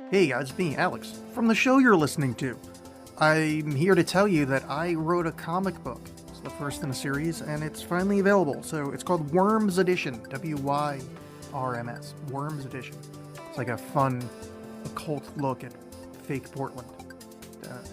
Hey guys, it's me, Alex, from the show you're listening to. I'm here to tell you that I wrote a comic book. It's the first in a series, and it's finally available. So it's called Worms Edition, W-Y-R-M-S, Worms Edition. It's like a fun, occult look at fake Portland.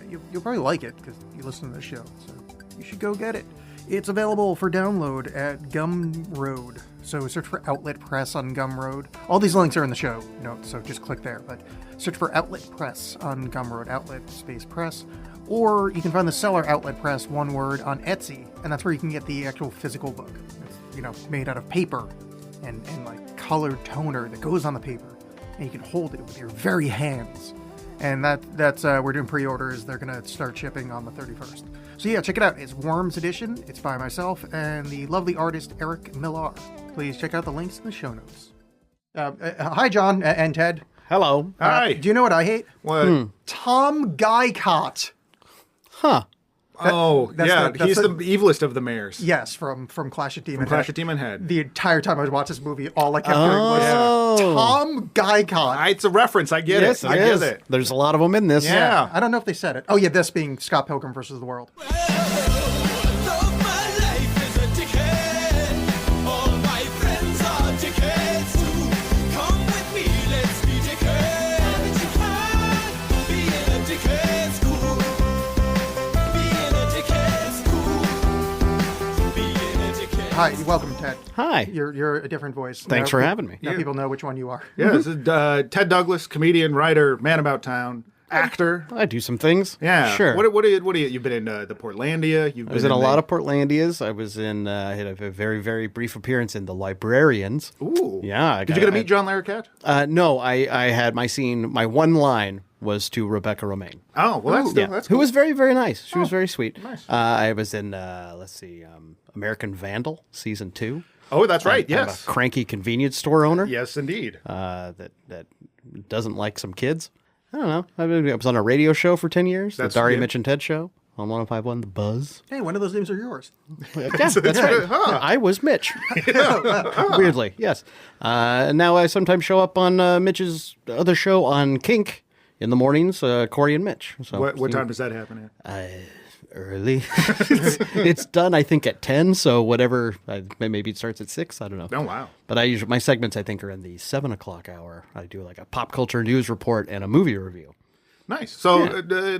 You'll probably like it, because you listen to the show, so you should go get it. It's available for download at Gumroad. So search for Outlet Press on Gumroad. All these links are in the show notes, so just click there. But search for Outlet Press on Gumroad, Outlet Space Press. Or you can find the seller Outlet Press, one word, on Etsy. And that's where you can get the actual physical book. It's, made out of paper and like colored toner that goes on the paper. And you can hold it with your very hands. And that's we're doing pre-orders. They're going to start shipping on the 31st. So yeah, check it out. It's Worms Edition. It's by myself and the lovely artist Eric Millar. Please check out the links in the show notes. Hi, John and Ted. Hello. Hi. Do you know what I hate? What? Tom Guycott. Huh. He's the evilest of the mayors. Yes, from Clash of Demon Head. Clash of Demon Head. The entire time I was watching this movie, all I kept hearing was Tom Guycott. It's a reference. I get Yes, it. I get it. There's a lot of them in this. Yeah. I don't know if they said it. Oh yeah, this being Scott Pilgrim versus the World. Hi, welcome, Ted. Hi. You're a different voice. Thanks for having me. Now people know which one you are. Yeah, this is Ted Douglas, comedian, writer, man about town, actor. I do some things. Yeah. Sure. What do you, you've been in the Portlandia. I was in a lot of Portlandias. I was in, I had a very, very brief appearance in The Librarians. Ooh. Yeah. Did you get to meet John Larroquette? No, I had my scene, my one line was to Rebecca Romaine. Oh, well, that's cool. Who was very, very nice. She was very sweet. Nice. I was in, American Vandal, season 2. Oh, that's right. I'm Yes. a cranky convenience store owner. Yes, indeed. That doesn't like some kids. I don't know. I was on a radio show for 10 years, the Daria, Mitch, and Ted show on 105.1 The Buzz. Hey, one of those names are yours. Yeah, that's right. Huh. I was Mitch. Weirdly, yes. Now I sometimes show up on Mitch's other show on Kink in the mornings, Corey and Mitch. So, What time does that happen at? Early. It's done, I think, at 10, so whatever, maybe it starts at 6, I don't know. Oh, wow. But my segments, I think, are in the 7 o'clock hour. I do like a pop culture news report and a movie review. Nice. So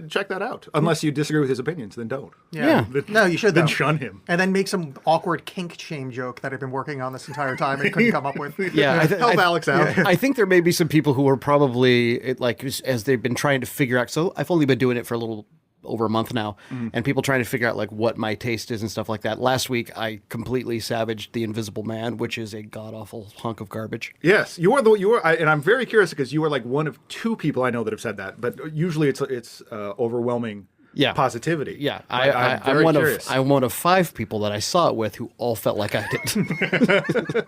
check that out. Unless you disagree with his opinions, then don't. Yeah. No, you should, Then though. shun him. And then make some awkward kink shame joke that I've been working on this entire time and couldn't come up with. Yeah. Help Alex out. I think there may be some people who are probably, as they've been trying to figure out, so I've only been doing it for a little over a month now, and people trying to figure out like what my taste is and stuff like that. Last week, I completely savaged The Invisible Man, which is a god-awful hunk of garbage. Yes, you are, and I'm very curious because you are like one of 2 people I know that have said that, but usually it's overwhelming positivity. Yeah, I'm curious. I'm one of 5 people that I saw it with who all felt like I did.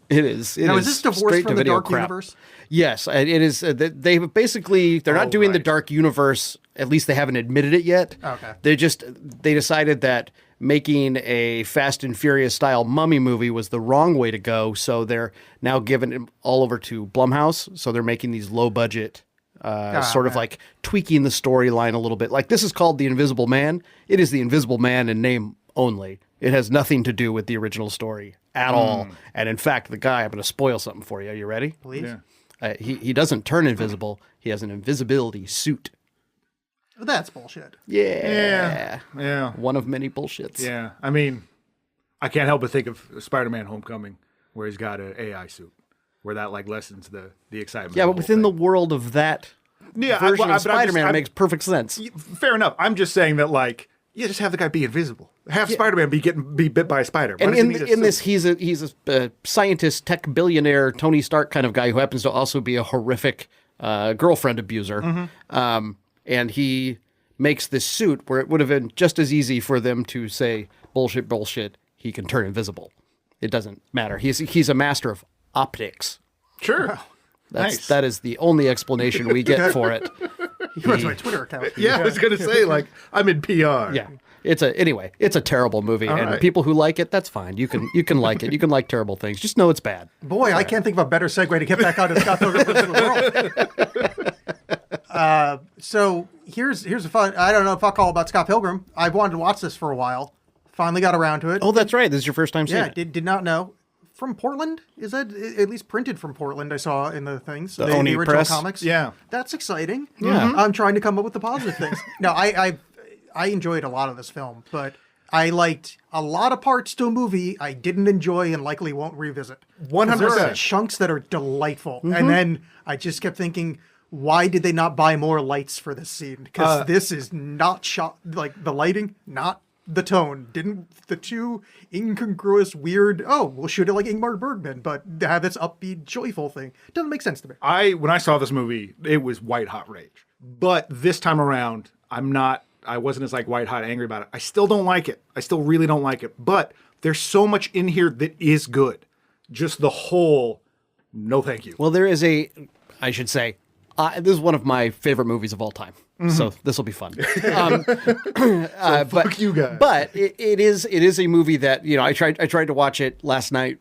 Is this divorced from the Dark Universe? Yes, it is. They basically they're not doing the Dark Universe. At least they haven't admitted it yet. Okay. They decided that making a Fast and Furious style Mummy movie was the wrong way to go. So they're now giving it all over to Blumhouse. So they're making these low budget, sort of like tweaking the storyline a little bit. Like this is called The Invisible Man. It is The Invisible Man in name only. It has nothing to do with the original story at all. And in fact, the guy, I'm going to spoil something for you. Are you ready? Please. Yeah. He doesn't turn invisible. He has an invisibility suit. That's bullshit. Yeah. Yeah. One of many bullshits. Yeah. I mean, I can't help but think of Spider-Man Homecoming, where he's got an AI suit, where that like lessens the excitement. Yeah, but within the world of that version of Spider-Man, it makes perfect sense. Fair enough. I'm just saying that like, just have the guy be invisible. Have Spider-Man be bit by a spider. And in this, he's a scientist, tech billionaire, Tony Stark kind of guy who happens to also be a horrific girlfriend abuser. And he makes this suit where it would have been just as easy for them to say, bullshit, he can turn invisible. It doesn't matter. He's a master of optics. Sure. Nice. That is the only explanation we get for it. He runs my Twitter account. Yeah, I was going to say, like, I'm in PR. Yeah. It's a terrible movie, and people who like it, that's fine. You can like it. You can like terrible things. Just know it's bad. Boy, I can't think of a better segue to get back out of Scott Pilgrim versus the World. So here's a fun. I don't know if I'll call about Scott Pilgrim. I've wanted to watch this for a while. Finally got around to it. Oh, that's right. This is your first time seeing Yeah, it. did not know. From Portland? Is that at least printed from Portland? I saw in the things. The Oni original press? comics. Yeah. That's exciting. Yeah. I'm trying to come up with the positive things. No, I enjoyed a lot of this film, but I liked a lot of parts to a movie I didn't enjoy and likely won't revisit. 100%. There are chunks that are delightful. And then I just kept thinking, why did they not buy more lights for this scene? Because this is not shot, like the lighting, not the tone. Didn't the two incongruous, weird, we'll shoot it like Ingmar Bergman, but have this upbeat, joyful thing. Doesn't make sense to me. When I saw this movie, it was white hot rage. But this time around, I wasn't as like white hot angry about it. I still don't like it. I still really don't like it. But there's so much in here that is good. Just the whole, no thank you. Well, I should say, this is one of my favorite movies of all time. So this will be fun. Fuck you guys. But it is a movie that, I tried to watch it last night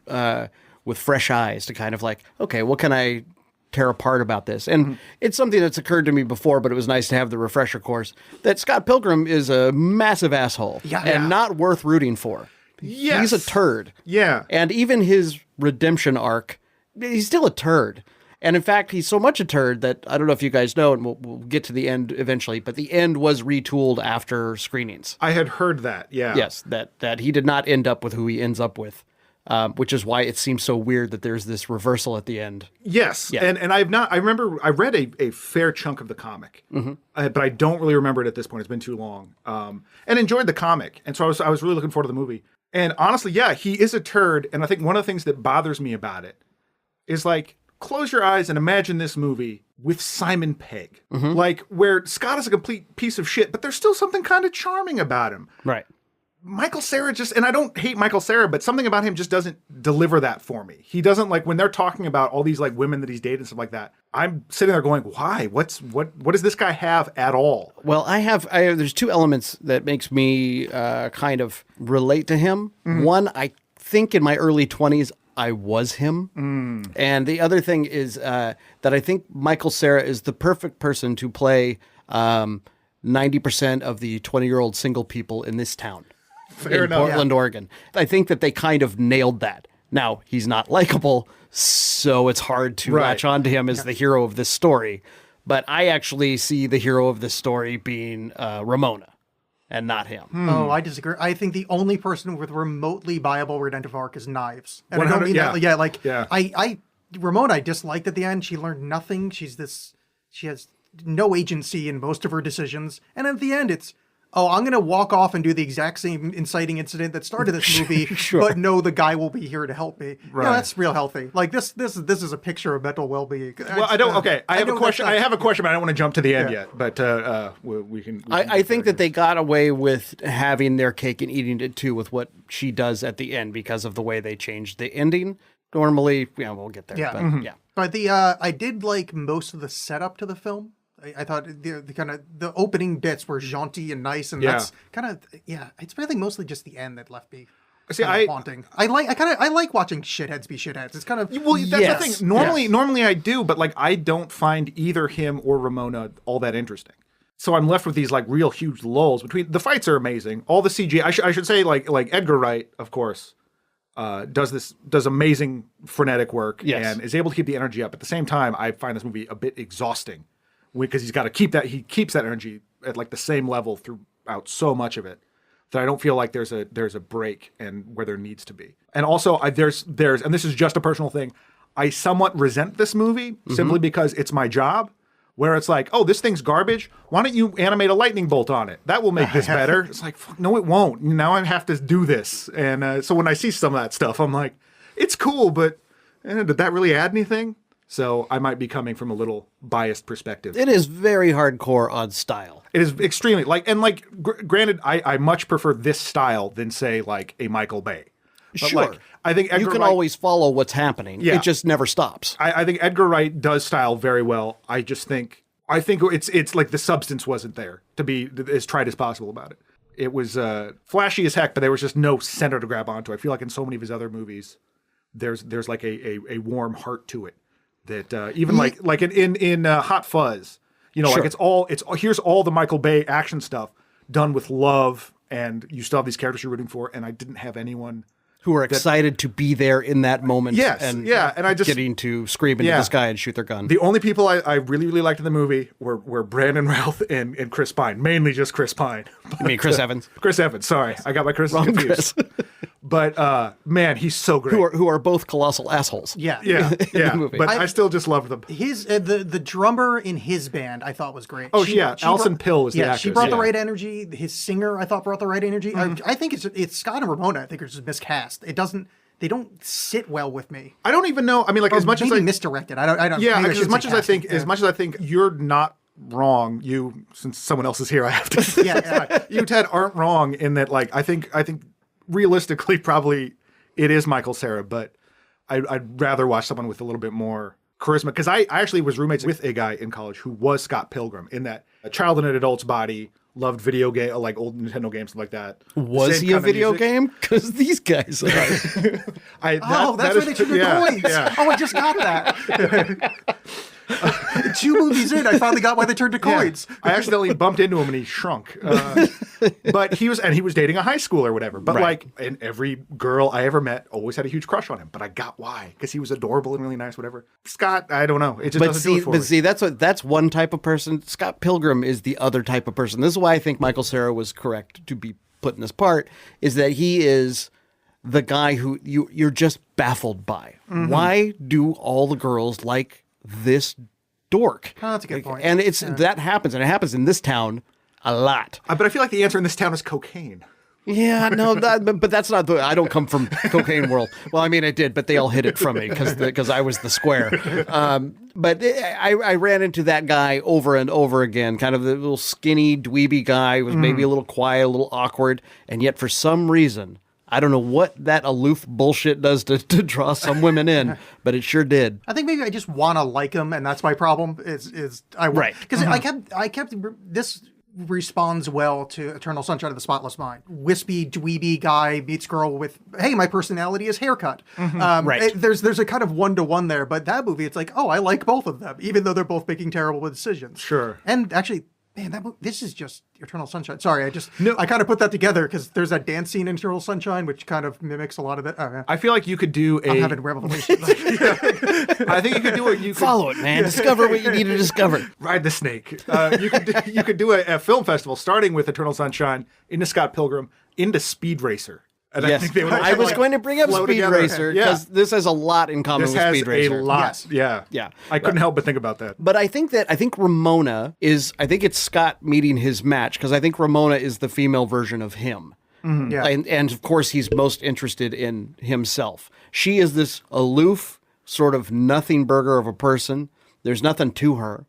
with fresh eyes to kind of like, okay, what can I tear apart about this? And it's something that's occurred to me before, but it was nice to have the refresher course that Scott Pilgrim is a massive asshole and not worth rooting for. Yes. He's a turd. Yeah. And even his redemption arc, he's still a turd. And in fact, he's so much a turd that I don't know if you guys know, and we'll get to the end eventually, but the end was retooled after screenings. I had heard that, yeah. Yes, that he did not end up with who he ends up with, which is why it seems so weird that there's this reversal at the end. Yes, Yeah. and I remember I read a fair chunk of the comic, but I don't really remember it at this point. It's been too long, and enjoyed the comic, and so I was really looking forward to the movie. And honestly, yeah, he is a turd, and I think one of the things that bothers me about it is like, close your eyes and imagine this movie with Simon Pegg. Like, where Scott is a complete piece of shit, but there's still something kind of charming about him. Right. Michael Cera and I don't hate Michael Cera, but something about him just doesn't deliver that for me. He doesn't, like, when they're talking about all these, like, women that he's dated and stuff like that, I'm sitting there going, why? What does this guy have at all? Well, there's two elements that makes me kind of relate to him. One, I think in my early 20s, I was him. And the other thing is that I think Michael Cera is the perfect person to play 90% of the 20-year-old single people in this town. Fair enough. Portland, Oregon. I think that they kind of nailed that. Now, he's not likable, so it's hard to latch on to him as the hero of this story. But I actually see the hero of this story being Ramona. And not him. Oh, I disagree. I think the only person with remotely viable redemptive arc is Knives. And I don't mean that. Yeah, like, Ramona I disliked at the end. She learned nothing. She has no agency in most of her decisions. And at the end, it's, I'm going to walk off and do the exact same inciting incident that started this movie, but no, the guy will be here to help me. Right. Yeah, that's real healthy. Like, this is a picture of mental well-being. Well, I don't. Okay, I have a question. I have a question, but I don't want to jump to the end yet. But we can. I think that they got away with having their cake and eating it too with what she does at the end because of the way they changed the ending. Normally, we'll get there. Yeah, but, yeah. But I did like most of the setup to the film. I thought the kind of the opening bits were jaunty and nice, and that's kind of it's I think mostly just the end that left me haunting. I like watching shitheads be shitheads. It's kind of that's the thing. Normally I do, but like I don't find either him or Ramona all that interesting. So I'm left with these like real huge lulls between. The fights are amazing. All the CG. I should say like Edgar Wright, of course, does amazing frenetic work and is able to keep the energy up. At the same time, I find this movie a bit exhausting. Because he's got to keep that, he keeps that energy at like the same level throughout so much of it that I don't feel like there's a break and where there needs to be. And also there's and this is just a personal thing, I somewhat resent this movie simply because it's my job, where it's like, oh, this thing's garbage. Why don't you animate a lightning bolt on it? That will make this better. It's like, fuck, no, it won't. Now I have to do this. And so when I see some of that stuff, I'm like, it's cool, but did that really add anything? So I might be coming from a little biased perspective. It is very hardcore on style. It is extremely granted, I much prefer this style than say like a Michael Bay. But sure. I think Edgar you can Wright, always follow what's happening. Yeah. It just never stops. I think Edgar Wright does style very well. I think it's like the substance wasn't there to be as tried as possible about it. It was flashy as heck, but there was just no center to grab onto. I feel like in so many of his other movies, there's like a warm heart to it. That even like in Hot Fuzz, You know, Sure. like here's all the Michael Bay action stuff done with love, and you still have these characters you're rooting for, and I didn't have anyone who are excited to be there in that moment. Yes, and and I just getting to scream into the sky and shoot their gun. The only people I really, really liked in the movie were Brandon Routh and Chris Pine, mainly just Chris Pine. I mean, Chris Evans. Chris Evans, sorry. I got my Chris confused. Chris. But man, he's so great. Who are both colossal assholes. Yeah. Yeah. movie. But I still just loved them. His the drummer in his band I thought was great. Oh, Alison Pill is the actress. She brought the Yeah. right energy. His singer I thought brought the right energy. I think it's Scott and Ramona. I think are just miscast. They don't sit well with me. I don't even know. I mean, like, Or as much as maybe I misdirected. I don't. yeah, maybe I as should much say as I think, casting. as much as I think you're not wrong. You, since someone else is here, I have to. Yeah. You, Ted, aren't wrong in that. Like, I think realistically, probably it is Michael Cera, but I'd rather watch someone with a little bit more charisma, because I actually was roommates with a guy in college who was Scott Pilgrim, in that a child in an adult's body. Loved video game, like old Nintendo games, stuff like that. Was Same he a kind of video music. game? Because these guys are. That's That where is they true. took the coins. Yeah. Oh, I just got that. 2 movies in, I finally got why they turned to coins. I accidentally bumped into him and he shrunk. But he was dating a high schooler or whatever. But Right. and every girl I ever met always had a huge crush on him. But I got why, because he was adorable and really nice, whatever. Scott, I don't know. It just doesn't do it for me. That's one type of person. Scott Pilgrim is the other type of person. This is why I think Michael Cera was correct to be put in this part, is that he is the guy who you're just baffled by. Mm-hmm. Why do all the girls like this dork? Oh, that's a good point. And that happens, and it happens in this town a lot. But I feel like the answer in this town is cocaine. Yeah, no, but that's not the. I don't come from cocaine world. Well, I mean, I did, but they all hid it from me because I was the square. But I ran into that guy over and over again. Kind of the little skinny dweeby guy who was maybe a little quiet, a little awkward, and yet for some reason, I don't know what that aloof bullshit does to draw some women in, but it sure did. I think maybe I just want to like him, and that's my problem. Right. Because I kept this responds well to Eternal Sunshine of the Spotless Mind. Wispy, dweeby guy meets girl with, hey, my personality is haircut. Right. There's a kind of 1-to-1 there, but that movie, it's like, oh, I like both of them, even though they're both making terrible decisions. Sure. And actually, man, this is just Eternal Sunshine. Sorry, I kind of put that together because there's that dance scene in Eternal Sunshine, which kind of mimics a lot of that. Oh, yeah. I feel like you could do I'm having revelations. I think you could do it. You could Follow it, man. Discover what you need to discover. ride the snake. You could do a film festival starting with Eternal Sunshine, into Scott Pilgrim, into Speed Racer. And Yes, I think they would I was like going to bring up flow Speed together. Racer because this has a lot in common This with has Speed Racer. a lot. Yes. Yeah. Yeah. I couldn't help but think about that. But I think Ramona is. I think it's Scott meeting his match because I think Ramona is the female version of him. Yeah. And of course, he's most interested in himself. She is this aloof, sort of nothing burger of a person. There's nothing to her.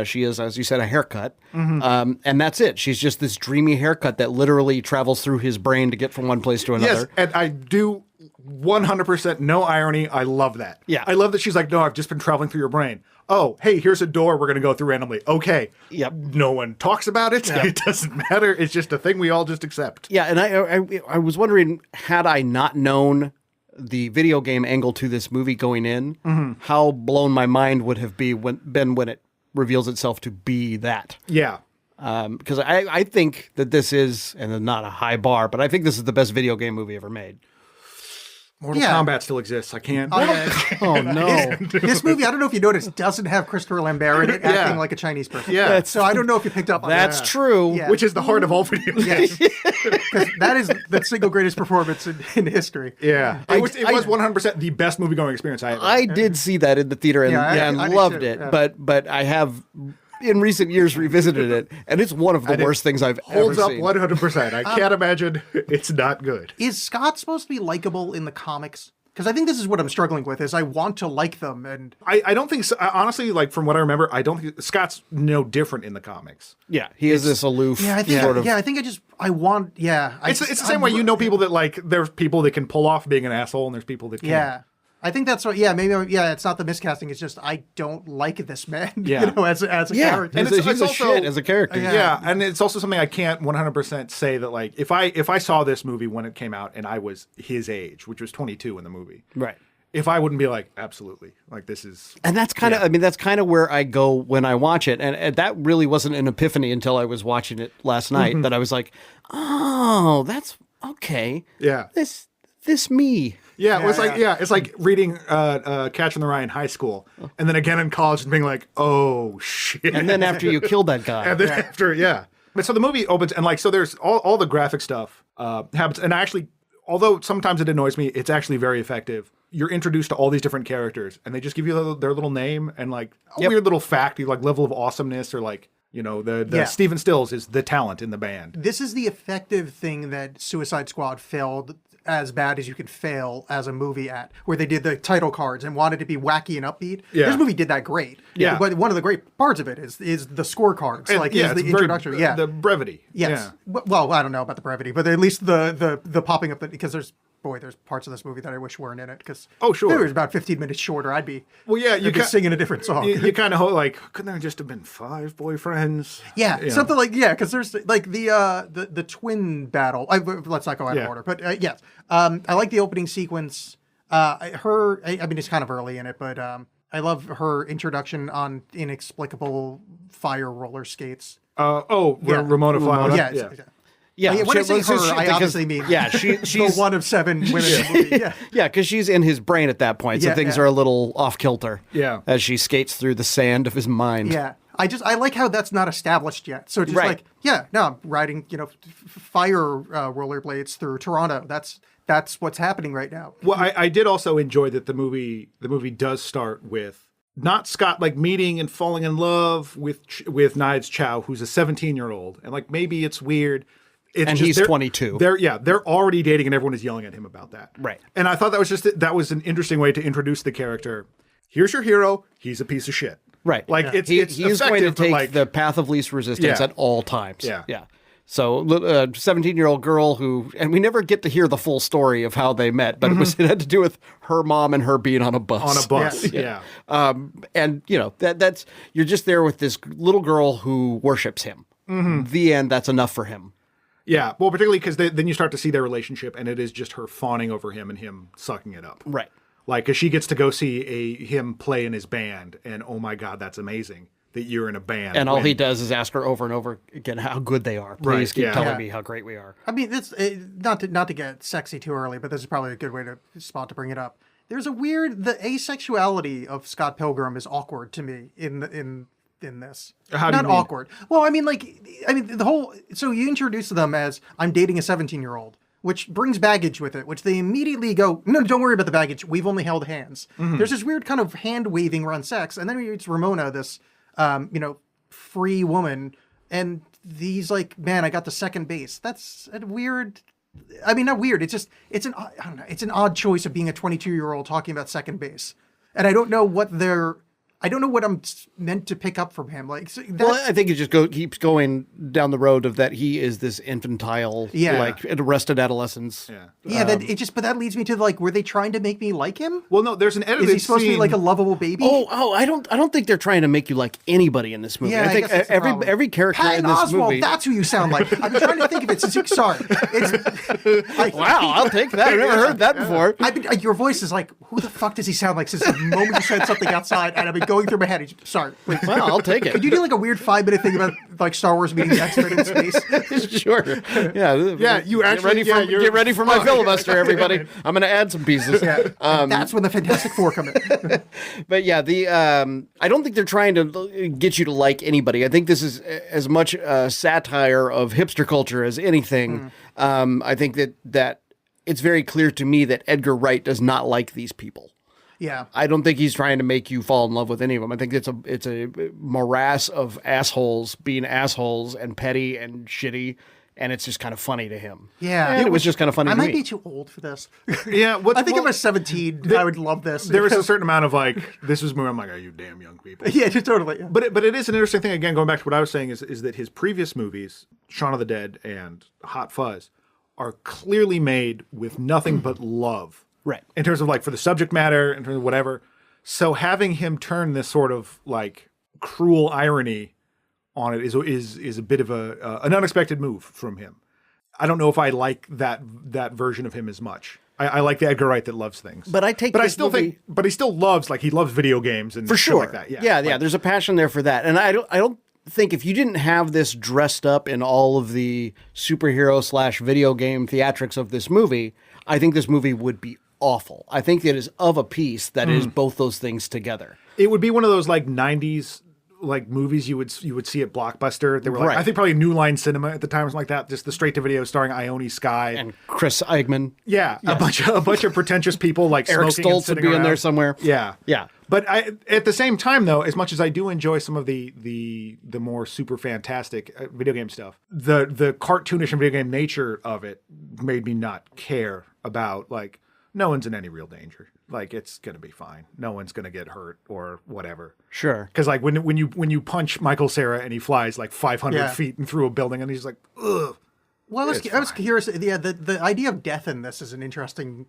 She is, as you said, a haircut. And that's it. She's just this dreamy haircut that literally travels through his brain to get from one place to another. Yes, and I do 100% no irony. I love that. Yeah. I love that she's like, no, I've just been traveling through your brain. Oh, hey, here's a door we're going to go through randomly. Okay. Yep. No one talks about it. It doesn't matter. It's just a thing we all just accept. Yeah, and I was wondering, had I not known the video game angle to this movie going in, how blown my mind would have been when it reveals itself to be that. Yeah. Because I think that this is, and not a high bar, but I think this is the best video game movie ever made. Mortal Yeah. Kombat still exists. I can't. Oh, no. This movie, I don't know if you noticed, doesn't have Christopher Lambert in it acting like a Chinese person. Yeah. So I don't know if you picked up on That's that. true. Yeah. Which is the heart of all video games. Yes. 'Cause that is the single greatest performance in history. Yeah. It was 100% the best movie going experience I ever had. I did see that in the theater and, Yeah, and I did loved too, it, yeah. but I have in recent years revisited it, and it's one of the worst things I've Holds ever up seen. 100%. I can't imagine it's not good. Is Scott supposed to be likable in the comics? Because I think this is what I'm struggling with, is I want to like them. And I don't think so. Honestly, like from what I remember, I don't think Scott's no different in the comics. Yeah, he is this aloof I think sort of. I think I want It's the same way, you know, people that like, there's people that can pull off being an asshole and there's people that can't. Yeah. I think that's what, it's not the miscasting. It's just, I don't like this man, Yeah. as a Yeah, character. and it's he's a also- shit as a character. Yeah. And it's also something I can't 100% say that, like, if I saw this movie when it came out and I was his age, which was 22 in the movie, Right. if I wouldn't be like, absolutely, like this is. And that's kind of, I mean, that's kind of where I go when I watch it. And that really wasn't an epiphany until I was watching it last night that I was like, oh, that's okay. Yeah. This me. Yeah, it was like it's like reading Catch in the Rye in high school, and then again in college and being like, oh shit. And then after you killed that guy. And then after, But so the movie opens, and like, so there's all the graphic stuff happens, and actually, although sometimes it annoys me, it's actually very effective. You're introduced to all these different characters, and they just give you their little name and like a weird little fact, like level of awesomeness, or like, you know, the Stephen Stills is the talent in the band. This is the effective thing that Suicide Squad failed as bad as you could fail as a movie at, where they did the title cards and wanted to be wacky and upbeat. Yeah. This movie did that great. Yeah. But one of the great parts of it is the scorecards, And, like is the introduction. the brevity. Yes. Yeah. Well, I don't know about the brevity, but at least the popping up, because there's parts of this movie that I wish weren't in it, because if it was about 15 minutes shorter, I'd be singing a different song. You kind of like, couldn't there just have been 5 boyfriends? Yeah, something like because there's like the twin battle. Let's not go out of order, but yes, I like the opening sequence. I mean, it's kind of early in it, but I love her introduction on inexplicable fire roller skates. Ramona Flowers. Yeah, when I say her, I obviously mean she's one of 7 women in the movie. Yeah, because she's in his brain at that point, so things are a little off kilter. Yeah, as she skates through the sand of his mind. Yeah, I like how that's not established yet. So it's just I'm riding fire rollerblades through Toronto. That's what's happening right now. Well, I did also enjoy that the movie does start with not Scott like meeting and falling in love with Knives Chow, who's a 17-year-old, and like maybe it's weird. And he's 22. They're already dating, and everyone is yelling at him about that. Right. And I thought that was an interesting way to introduce the character. Here's your hero. He's a piece of shit. Right. Like he's going to take the path of least resistance at all times. Yeah. So, 17-year-old girl who, and we never get to hear the full story of how they met, but it had to do with her mom and her being on a bus. Yeah. And you know that's you're just there with this little girl who worships him. The end. That's enough for him. Yeah, well, particularly because then you start to see their relationship, and it is just her fawning over him and him sucking it up. Right. Like, because she gets to go see him play in his band, and oh my God, that's amazing that you're in a band. And all he does is ask her over and over again how good they are. Please keep telling me how great we are. I mean, it's not to get sexy too early, but this is probably a good spot to bring it up. There's the asexuality of Scott Pilgrim is awkward to me in this. How do you mean? Awkward. Well, the whole, so you introduce them as, I'm dating a 17-year-old, which brings baggage with it, which they immediately go, no, don't worry about the baggage. We've only held hands. There's this weird kind of hand waving around sex. And then it's Ramona, this, free woman. And he's like, man, I got the second base. That's a weird, not weird. It's just, it's an odd choice of being a 22-year-old talking about second base. And I don't know what I'm meant to pick up from him. Like, I think it just keeps going down the road of that he is this infantile, like arrested adolescence. But that leads me to like, were they trying to make me like him? Well, no, there's an edited scene. Is he supposed to be like a lovable baby? I don't think they're trying to make you like anybody in this movie. Yeah, I think every character Patton in this Oswalt, movie. that's who you sound like. I'm trying to think of it. Sorry. Wow, I'll take that. I've never heard that before. Your voice is like, who the fuck does he sound like since the moment you said something outside? And I've been going through my head. Sorry. Wait. Well, I'll take it. Could you do like a weird 5-minute thing about like Star Wars meeting the X-Men in space? Sure. Yeah. You actually get ready for my filibuster, everybody. I'm going to add some pieces. That's when the Fantastic Four come in. But yeah, I don't think they're trying to get you to like anybody. I think this is as much a satire of hipster culture as anything. I think that it's very clear to me that Edgar Wright does not like these people. Yeah, I don't think he's trying to make you fall in love with any of them. I think it's a morass of assholes being assholes and petty and shitty, and it's just kind of funny to him. Yeah, and it was just kind of funny. I to me. might be too old for this. Yeah, I think if I was 17, I would love this. There was a certain amount of like, this was more. I'm like, are you damn young people? Yeah, totally. Yeah. But it is an interesting thing. Again, going back to what I was saying is that his previous movies, Shaun of the Dead and Hot Fuzz, are clearly made with nothing but love. Right. In terms of like for the subject matter, in terms of whatever. So having him turn this sort of like cruel irony on it is a bit of an unexpected move from him. I don't know if I like that version of him as much. I like the Edgar Wright that loves things. But I take but I this still movie- think, but he still loves like he loves video games and for shit sure. like that. Yeah. There's a passion there for that, and I don't think if you didn't have this dressed up in all of the superhero / video game theatrics of this movie, I think this movie would be awful. I think it is of a piece that is both those things together. It would be one of those like 90s like movies you would see at Blockbuster. They were like, Right. I think probably New Line Cinema at the time, or something like that. Just the straight to video starring Ione Skye And Chris Eichmann. yeah, a bunch of pretentious people like Eric smoking and Stoltz would sitting be in around. there somewhere. Yeah, Yeah. But at the same time, though, as much as I do enjoy some of the more super fantastic video game stuff, the cartoonish and video game nature of it made me not care about like no one's in any real danger. Like it's gonna be fine. No one's gonna get hurt or whatever. Sure. Because like when you punch Michael Cera and he flies like 500 Yeah. feet and through a building and he's like, ugh. Well, I was curious. Yeah, the idea of death in this is an interesting,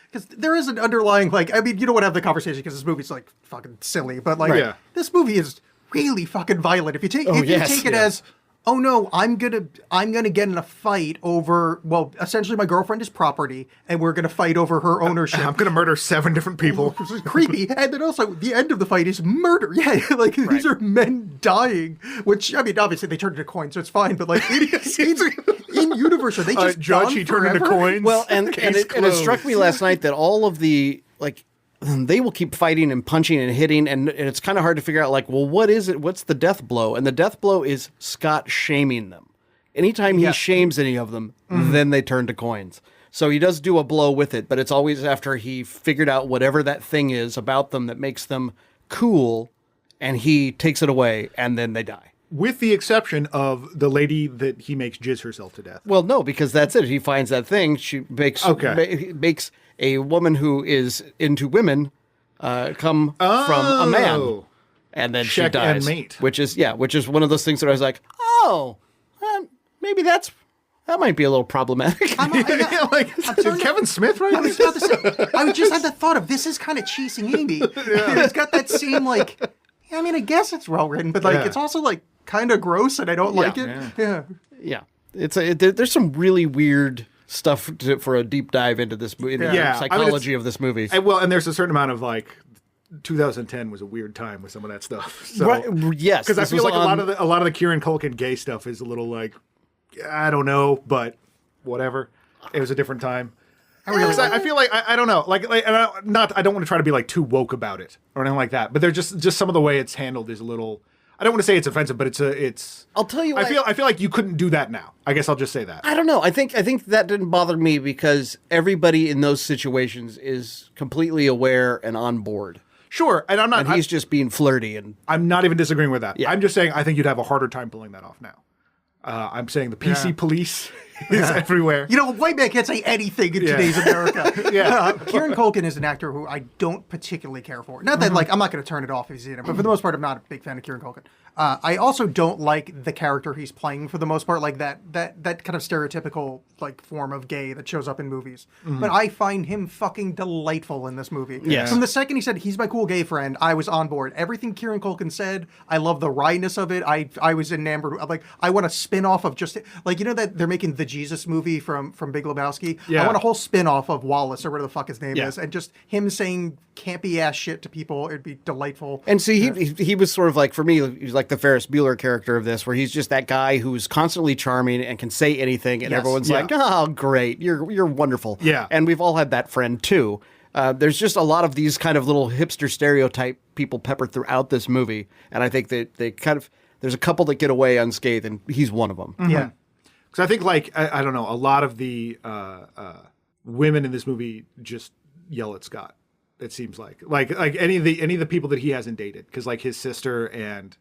because there is an underlying like. I mean, you don't want to have the conversation because this movie's like fucking silly, but like Right. Yeah. this movie is really fucking violent. If you take you take it as, oh no, I'm gonna get in a fight over, well, essentially my girlfriend is property and we're gonna fight over her ownership. I'm gonna murder 7 different people. Which is creepy. And then also the end of the fight is murder. Yeah, like these are men dying, which I mean, obviously they turned into coins, so it's fine. But like in universe, are they just Judge, gone he turned into forever? coins. Well, and Case it struck me closed. last night that all of the like they will keep fighting and punching and hitting, and it's kind of hard to figure out like, well, what is it? What's the death blow? And the death blow is Scott shaming them. Anytime he shames any of them, then they turn to coins. So he does do a blow with it, but it's always after he figured out whatever that thing is about them that makes them cool, and he takes it away, and then they die. With the exception of the lady that he makes jizz herself to death. Well, no, because that's it. He finds that thing. She makes makes a woman who is into women come from a man, and then Check she dies. and mate. Which is one of those things that I was like, oh, maybe that might be a little problematic. Is Kevin Smith right? I was about to say, I just had the thought of this is kind of cheesing Amy. It's got that same like. I mean, I guess it's well written, but like it's also like kind of gross, and I don't like it. Yeah. Yeah, there's some really weird stuff for a deep dive into this movie, the psychology of this movie. And there's a certain amount of like 2010 was a weird time with some of that stuff. So, yes, because I this feel was like a lot of the Kieran Culkin gay stuff is a little like I don't know, but whatever. It was a different time. I feel like I don't know, and I don't want to try to be like too woke about it or anything like that. But they're just some of the way it's handled is a little. I don't want to say it's offensive, but it's. I'll tell you. I feel like you couldn't do that now. I guess I'll just say that. I don't know. I think that didn't bother me because everybody in those situations is completely aware and on board. Sure, and I'm not. And he's just being flirty, and I'm not even disagreeing with that. Yeah. I'm just saying I think you'd have a harder time pulling that off now. I'm saying the PC police is everywhere. You know, a white man can't say anything in today's America. Kieran Culkin is an actor who I don't particularly care for. Not that, like, I'm not going to turn it off if he's in it, but for the most part, I'm not a big fan of Kieran Culkin. I also don't like the character he's playing for the most part, like that kind of stereotypical, like, form of gay that shows up in movies. But I find him fucking delightful in this movie. Yes. From the second he said, he's my cool gay friend, I was on board. Everything Kieran Culkin said, I love the wryness of it. I was enamored. Like, I want a spin-off of just, like, you know that they're making the Jesus movie from Big Lebowski? Yeah. I want a whole spin-off of Wallace or whatever the fuck his name is, and just him saying campy ass shit to people. It'd be delightful. And see, he was sort of like, for me, he was like the Ferris Bueller character of this, where he's just that guy who's constantly charming and can say anything, and everyone's like, "Oh, great, you're wonderful." Yeah, and we've all had that friend too. There's just a lot of these kind of little hipster stereotype people peppered throughout this movie, and I think that they kind of there's a couple that get away unscathed, and he's one of them. Yeah. Because I think, like, I don't know, a lot of the women in this movie just yell at Scott. It seems like any of the people that he hasn't dated, because like his sister and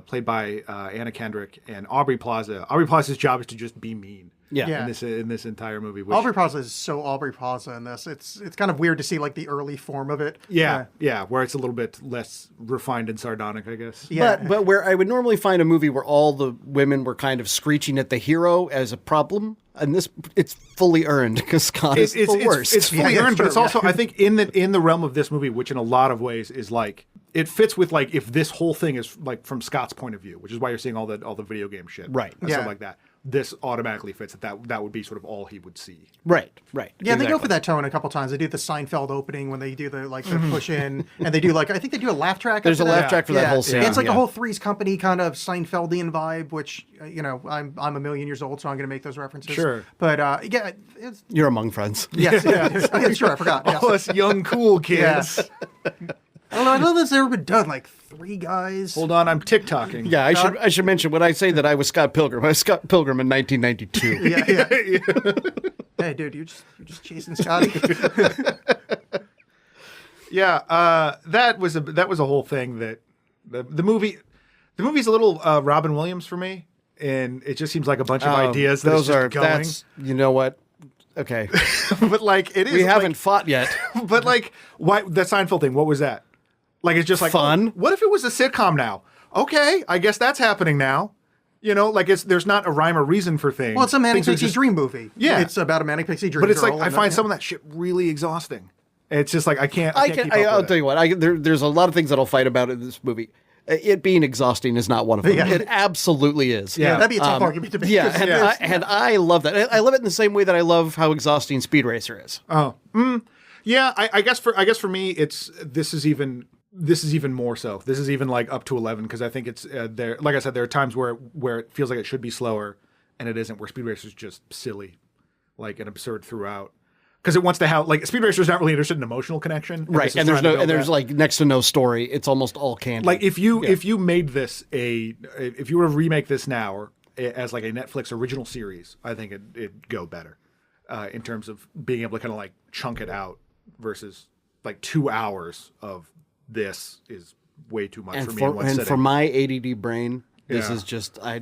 played by Anna Kendrick and Aubrey Plaza. Aubrey Plaza's job is to just be mean. Yeah. In this entire movie. Which, Aubrey Plaza is so Aubrey Plaza in this. It's kind of weird to see like the early form of it. Yeah, where it's a little bit less refined and sardonic, I guess. Yeah. But where I would normally find a movie where all the women were kind of screeching at the hero as a problem, and this it's fully earned because Scott is the worst. It's fully earned, but it's also I think in the realm of this movie, which in a lot of ways is like it fits with like if this whole thing is like from Scott's point of view, which is why you're seeing all the video game shit, Right? And stuff like that. this automatically fits that would be sort of all he would see. Right. Yeah, they go for that tone a couple times. They do the Seinfeld opening when they do the push in, and they do I think they do a laugh track. There's a laugh track for that whole scene. It's like a whole Three's Company kind of Seinfeldian vibe, which I'm a million years old, so I'm going to make those references. Sure, but you're among friends. Yes, yeah, sure, I forgot. Yes. All us young cool kids. I don't know if that's ever been done. Like 3 guys. Hold on, I'm TikToking. Yeah, I should mention when I say that I was Scott Pilgrim. I was Scott Pilgrim in 1992. Yeah. Hey, dude, you're just chasing Scotty. Yeah, that was a whole thing that the movie's a little Robin Williams for me, and it just seems like a bunch of ideas that those just are going. that's you know what. Okay, but it is. We haven't fought yet. But why the Seinfeld thing? What was that? It's just fun. What if it was a sitcom now? Okay, I guess that's happening now. There's not a rhyme or reason for things. Well, it's a Manic Pixie Dream movie. Yeah, it's about a Manic Pixie Dream. But it's girl I find some of that shit really exhausting. It's just I can't. I'll tell you what. There's a lot of things that I'll fight about in this movie. It being exhausting is not one of them. Yeah. It absolutely is. Yeah, that'd be a tough argument to make. Yeah, and I love that. I love it in the same way that I love how exhausting Speed Racer is. Oh, yeah. I guess for me, this is even more so. This is even up to 11 because I think it's there. Like I said, there are times where it feels like it should be slower, and it isn't. Where Speed Racer is just silly, and absurd throughout. Because it wants to have Speed Racer's not really interested in emotional connection, right? And there's next to no story. It's almost all candy. If you made this if you were to remake this now or as a Netflix original series, I think it'd go better in terms of being able to kind of chunk it out versus 2 hours of this is way too much for me. And for my ADD brain, this is just I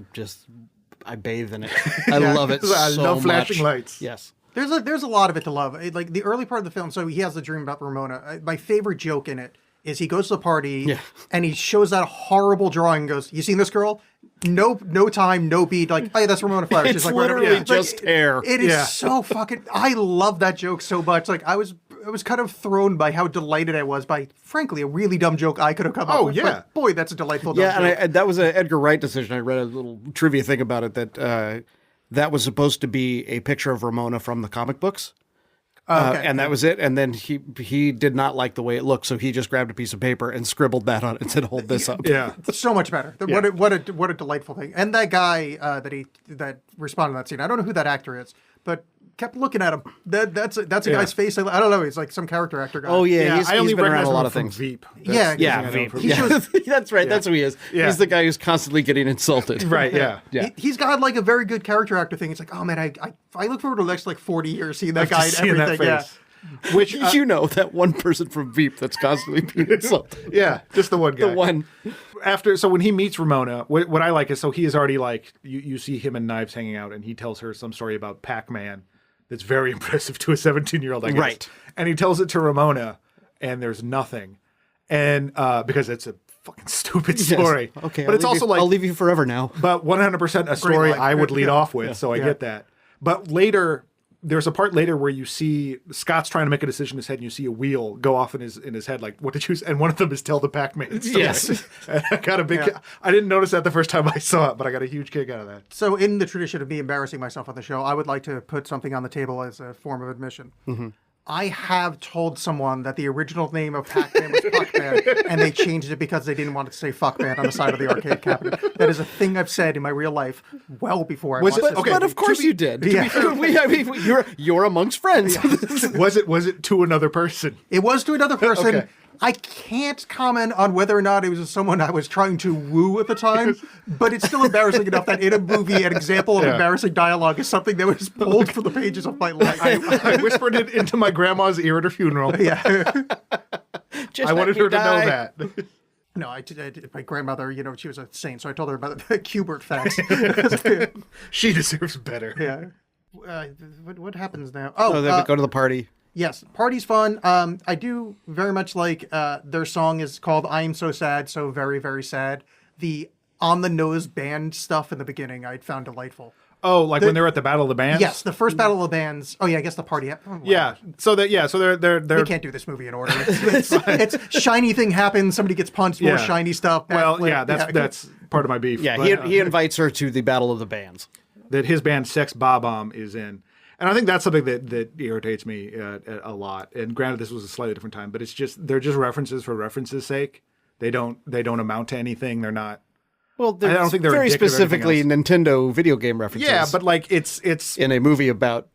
bathe in it. I love it. I love flashing lights. Yes. There's a lot of it to love. The early part of the film, so he has the dream about Ramona. My favorite joke in it is he goes to the party and he shows that horrible drawing and goes, "You seen this girl? No time, no beat. Hey, that's Ramona Flowers." It's literally just hair. It is so fucking. I love that joke so much. I was kind of thrown by how delighted I was by, frankly, a really dumb joke I could have come up with. Yeah. But boy, that's a delightful dumb joke. And that was an Edgar Wright decision. I read a little trivia thing about it that was supposed to be a picture of Ramona from the comic books. And that was it. And then he did not like the way it looked, so he just grabbed a piece of paper and scribbled that on it and said, "Hold this up." Yeah, so much better. What a delightful thing. And that guy that responded to that scene, I don't know who that actor is, but kept looking at him. That's a guy's face. I don't know. He's some character actor guy. Oh yeah, he's been around a lot of things. Veep. Veep. That's right. That's who he is. Yeah. He's the guy who's constantly getting insulted. Right. Yeah. He's got a very good character actor thing. It's oh man, I look forward to the next 40 years seeing that guy and everything. Yeah. Which that one person from Veep that's constantly being insulted. Yeah, just the one guy. The one. So when he meets Ramona, what I like is he is already you see him and Knives hanging out, and he tells her some story about Pac-Man that's very impressive to a 17-year-old, I guess. Right. And he tells it to Ramona, and there's nothing, and because it's a fucking stupid story. Yes. Okay, but it's also I'll leave you forever now. But 100% a story I would lead off with, so I get that. But later. There's a part later where you see Scott's trying to make a decision in his head, and you see a wheel go off in his head. What did you? And one of them is tell the Pac-Man story. Yes, and I got a big. I didn't notice that the first time I saw it, but I got a huge kick out of that. So, in the tradition of me embarrassing myself on the show, I would like to put something on the table as a form of admission. Mm-hmm. I have told someone that the original name of Pac-Man was Puck-Man, and they changed it because they didn't want it to say Fuck-Man on the side of the arcade cabinet. That is a thing I've said in my real life well before I watched this. Okay, but of course you did. You're amongst friends. Yeah. Was it to another person? It was to another person. Okay. I can't comment on whether or not it was someone I was trying to woo at the time, but it's still embarrassing enough that in a movie, an example of embarrassing dialogue is something that was pulled from the pages of my life. I whispered it into my grandma's ear at her funeral. Yeah. I wanted her to know that. No, I did. My grandmother, she was a saint, so I told her about the Kubert facts. She deserves better. Yeah. What happens now? They go to the party. Yes, party's fun. I do very much like their song is called "I Am So Sad, So Very, Very Sad." The on-the-nose band stuff in the beginning I found delightful. Oh, when they're at the Battle of the Bands? Yes, the first Battle of the Bands. Oh yeah, I guess the party. Oh, yeah. So they're they can't do this movie in order. It's shiny thing happens. Somebody gets punched. More shiny stuff. Well, that's part of my beef. Yeah, he invites her to the Battle of the Bands. that his band Sex Bob-omb is in. And I think that's something that irritates me a lot. And granted, this was a slightly different time, but they're just references for references' sake. They don't amount to anything. They're not. Well, I don't think they're very indicative of specifically anything Nintendo video game references. Yeah, but like it's in a movie about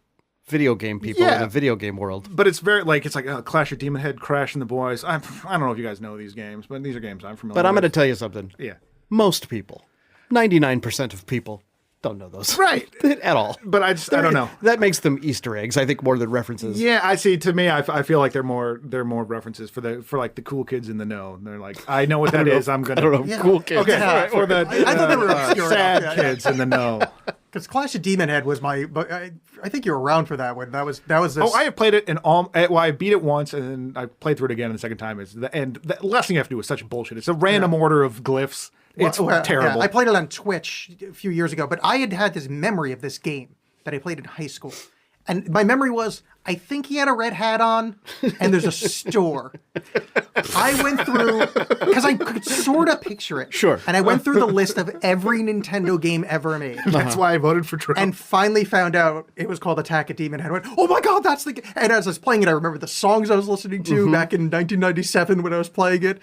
video game people in a video game world. But it's very like Clash of Demon Head, Crash and the Boys. I don't know if you guys know these games, but these are games I'm familiar with. But I'm going to tell you something. Yeah. Most people, 99% of people, don't know those. Right. At all. But I don't know. That makes them Easter eggs, I think, more than references. Yeah, I see. To me, I feel like they're more references for like the cool kids in the know. They're like, I know what that is. I'm gonna. I don't know. Cool kids. Okay. Yeah. Or the I thought they were obscure sad enough, yeah. kids in the know. Because Clash of Demon Head was but I think you were around for that one. That was this. Oh, I have played it in all. Well, I beat it once, and then I played through it again the second time. The last thing you have to do is such bullshit. It's a random order of glyphs. It's terrible. Yeah, I played it on Twitch a few years ago, but I had this memory of this game that I played in high school. And my memory was, I think he had a red hat on, and there's a store. I went through, because I could sort of picture it. Sure. And I went through the list of every Nintendo game ever made. That's why I voted for Trump. And finally found out it was called Attack of Demon Head. I went, oh my God, that's the game. And as I was playing it, I remember the songs I was listening to back in 1997 when I was playing it.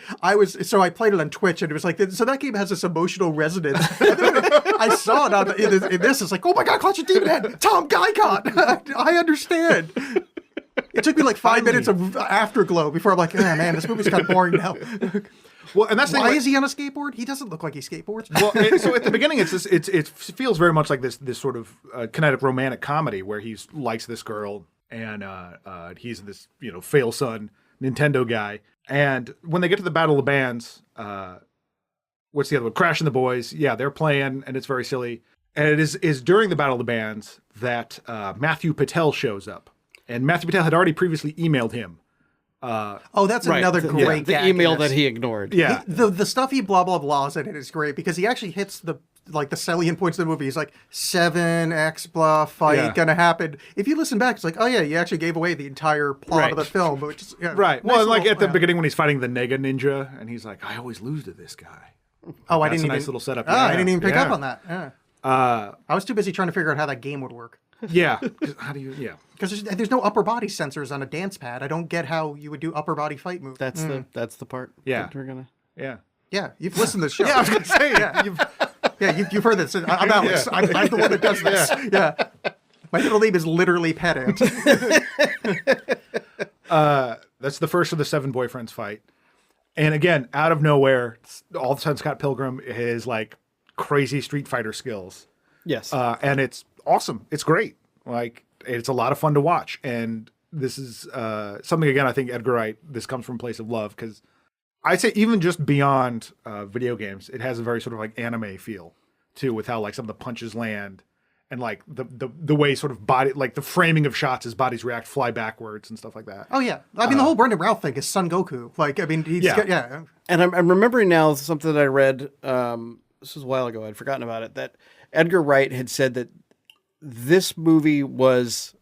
So I played it on Twitch, and it was like, so that game has this emotional resonance. I saw it in this. It's like, oh my God, Clash of Demon Head, Tom Guycott. I understand. It took me like 5 minutes of afterglow before I'm like, oh man, this movie's kind of boring now. Well, and that's why is he on a skateboard? He doesn't look like he skateboards. Well, so at the beginning, it feels very much like this sort of kinetic romantic comedy where he likes this girl and he's this fail son Nintendo guy. And when they get to the Battle of the Bands, what's the other one? Crash and the Boys. Yeah, they're playing, and it's very silly. And it is during the Battle of the Bands that Matthew Patel shows up. And Matthew Patel had already previously emailed him. That's another great the gag email in this. that he ignored. Yeah. The stuff he blah, blah, blahs in it is great because he actually hits the salient points of the movie. He's like, 7X blah fight gonna happen. If you listen back, it's like, oh yeah, you actually gave away the entire plot of the film. Which is, right. Well, like at the beginning when he's fighting the Nega Ninja, and he's like, I always lose to this guy. Oh, That's a nice little setup. I didn't even pick up on that. Yeah. I was too busy trying to figure out how that game would work. Yeah. How do you? Yeah. Because there's no upper body sensors on a dance pad. I don't get how you would do upper body fight moves. That's the part. Yeah. That we're gonna. Yeah. Yeah, you've listened to the show. Yeah, I was gonna say. You've heard this. I'm Alex. I'm the one that does this. Yeah. My middle name is literally Pedant. That's the first of the 7 boyfriends fight. And again, out of nowhere, all of a sudden Scott Pilgrim is like crazy Street Fighter skills. Yes. And it's awesome. It's great. Like, it's a lot of fun to watch. And this is something, again, I think Edgar Wright, this comes from a place of love, because I'd say even just beyond video games, it has a very sort of like anime feel too, with how like some of the punches land and like the way sort of body, like the framing of shots as bodies react, fly backwards and stuff like that. Oh yeah. I mean, the whole Brendan Routh thing is Son Goku. Like, I mean, yeah. And I'm remembering now something that I read, this was a while ago, I'd forgotten about it, that Edgar Wright had said that this movie was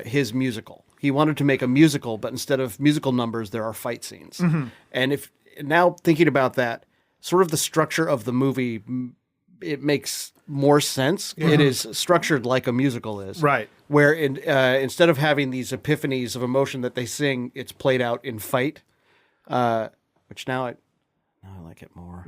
his musical. He wanted to make a musical, but instead of musical numbers, there are fight scenes. Mm-hmm. And now thinking about that, sort of the structure of the movie, it makes more sense. Mm-hmm. It is structured like a musical is. Right. Where instead of having these epiphanies of emotion that they sing, it's played out in fight, which now I like it more.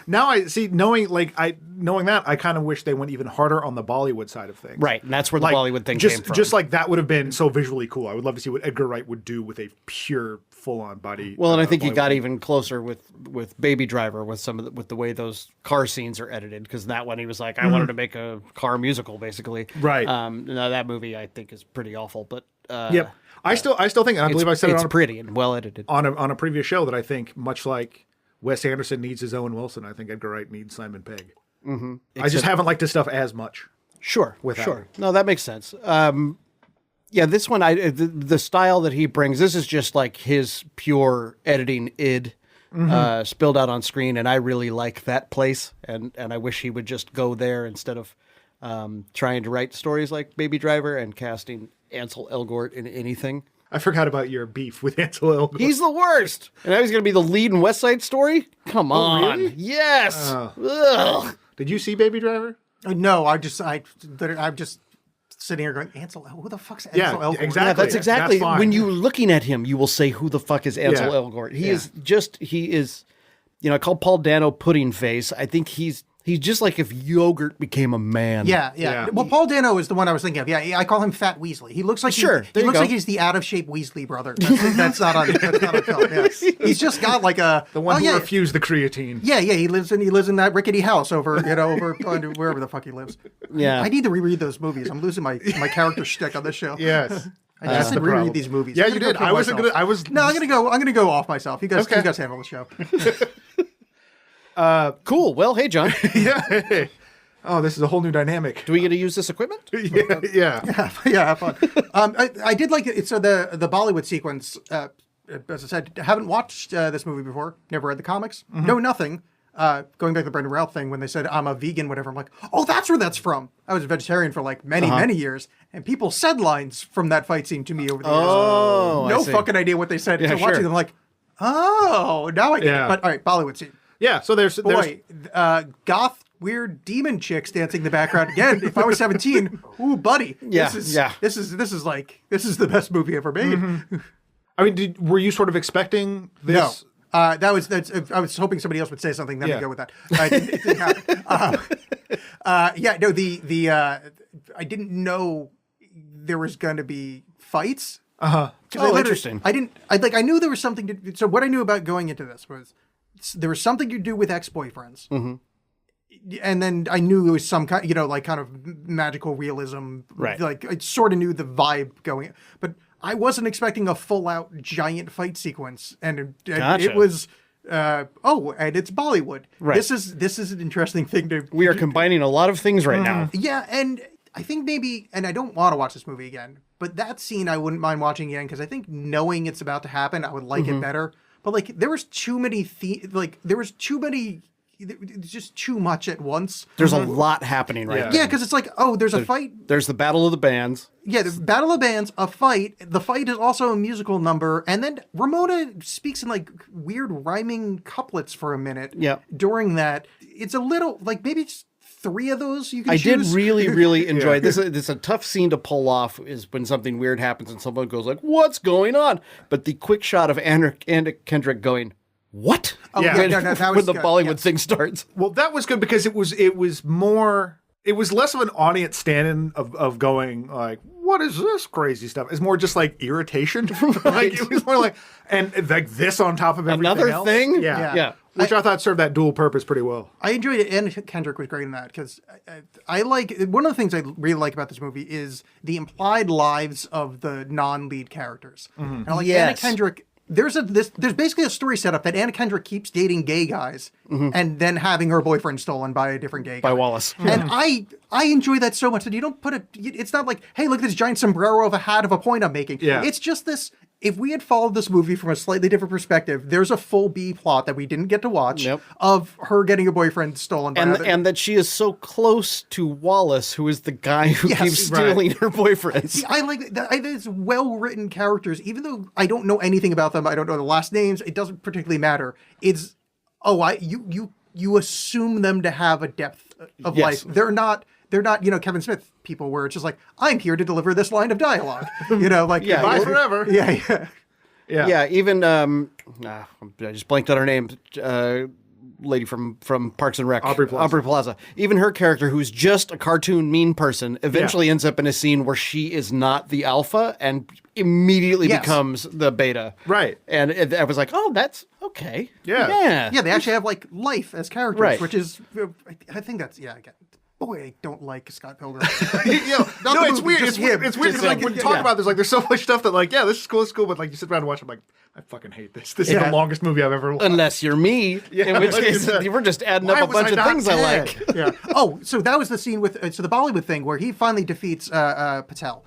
Knowing that, I kind of wish they went even harder on the Bollywood side of things. Right, and that's where the Bollywood thing came from. Just like that would have been so visually cool. I would love to see what Edgar Wright would do with a pure, full-on body. Well, and I think he got even closer with Baby Driver with with the way those car scenes are edited, because that one he was like, I wanted to make a car musical, basically. Right. Now that movie I think is pretty awful, but yep. I still think, and I believe I said it's pretty and well edited on a previous show, that I think much like Wes Anderson needs his Owen Wilson, I think Edgar Wright needs Simon Pegg. Mm-hmm. I just haven't liked his stuff as much. Sure. No, that makes sense. Yeah, this one, the style that he brings, this is just like his pure editing id spilled out on screen, and I really like that place, and I wish he would just go there instead of trying to write stories like Baby Driver and casting Ansel Elgort in anything. I forgot about your beef with Ansel Elgort. He's the worst. And now he's going to be the lead in West Side Story? Come on. Really? Yes. Ugh. Did you see Baby Driver? No, I'm just sitting here going, Ansel, who the fuck's Ansel Elgort? exactly. Yeah, that's exactly. That's fine. When you're looking at him, you will say, "Who the fuck is Ansel Elgort?" He is. I call Paul Dano pudding face. I think he's just like if yogurt became a man. Yeah. Well, Paul Dano is the one I was thinking of. Yeah, I call him Fat Weasley. He looks like he looks like he's the out of shape Weasley brother. That's not on film. Yes. He's just got like the one who refused the creatine. Yeah. He lives in that rickety house over wherever the fuck he lives. Yeah. I need to reread those movies. I'm losing my character shtick on this show. Yes. I just said reread these movies. Yeah, you did. I'm gonna go off myself. You guys handle the show. Cool. Well, hey, John. Yeah. Oh, this is a whole new dynamic. Do we get to use this equipment? Yeah. Have fun. I did like it. So the Bollywood sequence, as I said, haven't watched this movie before. Never read the comics. Know nothing. Going back to the Brendan Routh thing, when they said I'm a vegan, whatever, I'm like, oh, that's where that's from. I was a vegetarian for like many years, and people said lines from that fight scene to me over the years. Oh, no fucking idea what they said. Yeah, so watching them, like, oh, now I get it. But all right, Bollywood scene. Yeah. So there's goth weird demon chicks dancing in the background again. If I was 17, ooh, buddy, this is the best movie ever made. Mm-hmm. I mean, were you sort of expecting this? No. I was hoping somebody else would say something. Then I'd go with that. It didn't happen. I didn't know there was going to be fights. Oh, interesting. I knew there was something so what I knew about going into this was there was something to do with ex-boyfriends. Mm-hmm. And then I knew it was some kind, kind of magical realism. Right. Like I sort of knew the vibe going, but I wasn't expecting a full-out giant fight sequence, and it was. And it's Bollywood. Right. This is an interesting thing to. We are combining a lot of things right now. Yeah, and I think maybe, and I don't want to watch this movie again, but that scene I wouldn't mind watching again because I think knowing it's about to happen, I would like it better. But like, there was too many just too much at once. There's a lot happening right now. Yeah, because it's like, there's a fight. There's the Battle of the Bands. Yeah, the Battle of Bands, a fight. The fight is also a musical number. And then Ramona speaks in like weird rhyming couplets for a minute. Yeah. During that. It's a little, like maybe just 3 of those you can choose. I did really, really enjoy this. It's a tough scene to pull off is when something weird happens and someone goes like, what's going on? But the quick shot of Anna Kendrick going, what? Oh, when the Bollywood thing starts. Well, that was good because it was less of an audience stand-in of going like, what is this crazy stuff? It's more just like irritation. Like it was more like, and like this on top of everything Another else. thing? Yeah. Which I thought served that dual purpose pretty well. I enjoyed it, and Kendrick was great in that because I like one of the things I really like about this movie is the implied lives of the non-lead characters. And I like Anna Kendrick. There's basically a story set up that Anna Kendrick keeps dating gay guys and then having her boyfriend stolen by a different gay guy. By Wallace. And I enjoy that so much that you don't put it's not like, hey, look at this giant sombrero of a hat of a point I'm making. Yeah. It's just this, if we had followed this movie from a slightly different perspective, there's a full B plot that we didn't get to watch of her getting her boyfriend stolen by and that she is so close to Wallace, who is the guy who keeps stealing her boyfriends. See, I like that. It's well-written characters, even though I don't know anything about them. I don't know the last names. It doesn't particularly matter. It's, you assume them to have a depth of life. They're not, Kevin Smith people where it's just like, I'm here to deliver this line of dialogue. Bye forever. Yeah. Even I just blanked on her name. Lady from Parks and Rec, Aubrey Plaza. Even her character, who's just a cartoon mean person, eventually ends up in a scene where she is not the alpha and immediately becomes the beta. Right. And I was like, oh, that's okay. Yeah. Yeah, they actually have like life as characters, Right. which is, I think that's, again. Boy, I don't like Scott Pilgrim. No, it's weird. It's weird because like when you talk about this, like there's so much stuff that like, this is cool, but like you sit around and watch, I'm like, I fucking hate this. This is the longest movie I've ever watched. Unless you're me, in which case we're just adding up a bunch of things I like. Yeah. Oh, so that was the scene with the Bollywood thing where he finally defeats Patel,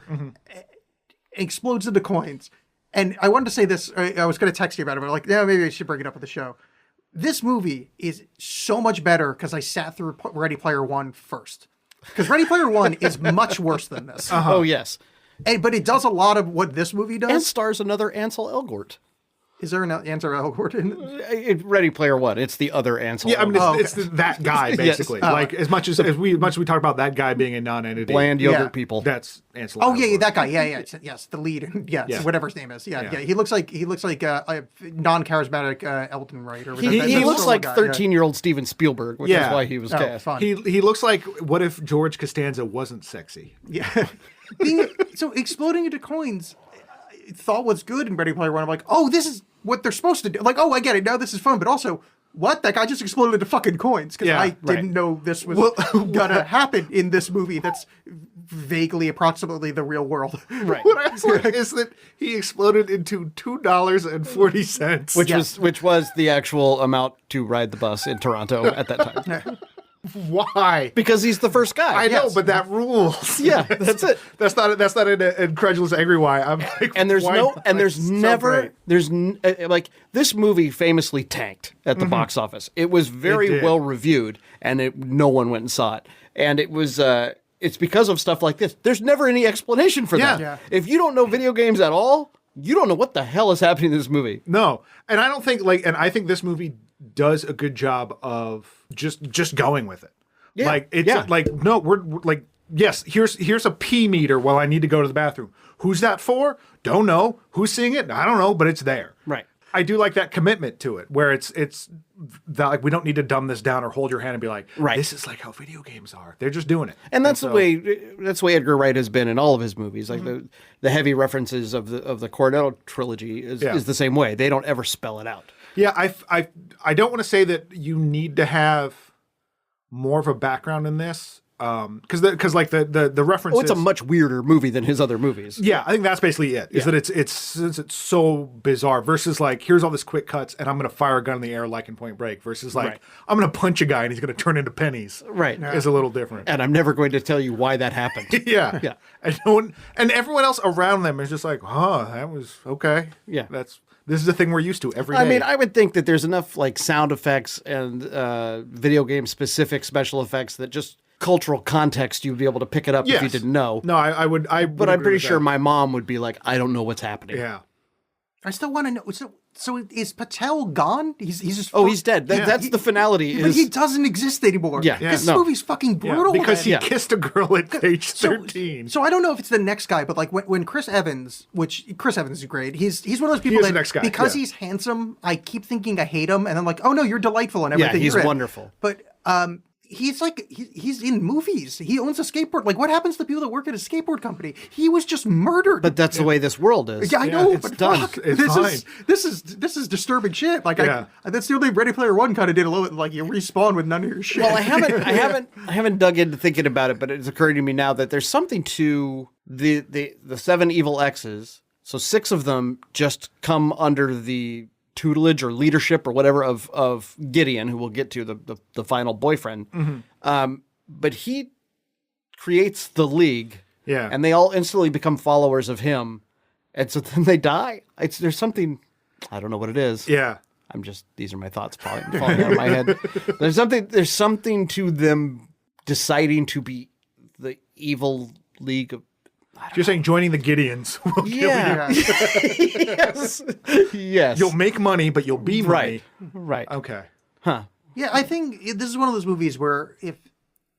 explodes into coins, and I wanted to say this. I was going to text you about it, but like, maybe I should bring it up with the show. This movie is so much better because I sat through Ready Player One first. Because Ready Player One is much worse than this. Oh, yes. But it does a lot of what this movie does. And stars another Ansel Elgort. Is there an Ansel Elgort in Ready Player One. It's the other Ansel. Yeah, I mean, Oh, it's that guy basically. Like as much as we talk about that guy being a non-entity, bland yogurt Yeah. people. that's Ansel. Oh yeah, Elgort. that guy. Yeah, yes, the lead. Yes, Yeah. whatever his name is. Yeah, Yeah. yeah. He looks like a non-charismatic Elton Wright. Or He, that- he that looks little like guy, 13-year-old Steven Spielberg, which Yeah. is why he was Oh, cast. fun. He looks like what if George Costanza wasn't sexy? Yeah. So exploding into coins, I thought was good in Ready Player One. I'm like, oh, this is what they're supposed to do. Like, oh, I get it. Now this is fun. But also, what? That guy just exploded into fucking coins. Because Yeah, I right. didn't know this was gonna happen in this movie that's vaguely, approximately the real world. Right. What I also like is that he exploded into $2.40, Which was the actual amount to ride the bus in Toronto at that time. why? Because he's the first guy. I know, but that rules. Yeah, that's it. That's not an incredulous angry why. I'm like, And there's why no, not? and there's It's so never, great. like this movie famously tanked at the box office. It was very did. well reviewed, and no one went and saw it. And it was, it's because of stuff like this. There's never any explanation for that. Yeah. If you don't know video games at all, you don't know what the hell is happening in this movie. No, and I don't think and I think this movie does a good job of just going with it. Yeah, Like it's yeah. like no, we're like yes, here's a pee meter while I need to go to the bathroom. Who's that for? Don't know. Who's seeing it? I don't know, but it's there. Right. I do like that commitment to it, where it's that, like we don't need to dumb this down or hold your hand and be like, Right. this is like how video games are. They're just doing it, And that's so- the way Edgar Wright has been in all of his movies. Like the heavy references of the Cornetto trilogy is the same way. They don't ever spell it out. Yeah, I don't want to say that you need to have more of a background in this, because like the references. Oh, it's a much weirder movie than his other movies. Yeah, I think that's basically it. Is Yeah. that it's since it's so bizarre versus like here's all this quick cuts and I'm gonna fire a gun in the air like in Point Break versus like Right. I'm gonna punch a guy and he's gonna turn into pennies. Right. Is a little different. And I'm never going to tell you why that happened. Yeah. Yeah. And no one and everyone else around them is just like, that was okay. Yeah. This is the thing we're used to every day. I mean, I would think that there's enough like sound effects and video game specific special effects that just cultural context you'd be able to pick it up if you Yes. didn't know. No, I would. But I'm pretty sure my mom would be like, I don't know what's happening. Yeah. I still want to know. So is Patel gone? He's just. Oh, he's dead. That's the finality. But he doesn't exist anymore. Yeah. This No. movie's fucking brutal. because he man. kissed a girl at age 13. So I don't know if it's the next guy, but like when Chris Evans, which Chris Evans is great. He's one of those people is that the next guy, because yeah. he's handsome, I keep thinking I hate him, and I'm like, oh no, you're delightful and everything. he's you're in. wonderful. But he's like he's in movies. He owns a skateboard. Like what happens to the people that work at a skateboard company? He was just murdered. But that's the way this world is. yeah, I know, it's but done. fuck, It's fine. this is disturbing shit. Like Yeah. that's the only Ready Player One kind of did a little bit. Like you respawn with none of your shit. Well, I haven't dug into thinking about it, but it's occurring to me now that there's something to the 7 evil X's. So 6 of them just come under the tutelage or leadership or whatever of Gideon, who we'll get to, the final boyfriend. Mm-hmm. But he creates the League, Yeah. and they all instantly become followers of him, and so then they die. There's something, I don't know what it is. Yeah. These are my thoughts falling out of my head. There's something to them deciding to be the evil League of. You're saying joining the Gideons will kill you. Yeah. Yes. Yes. You'll make money, but you'll be money. Right. Okay. Yeah, I think this is one of those movies where if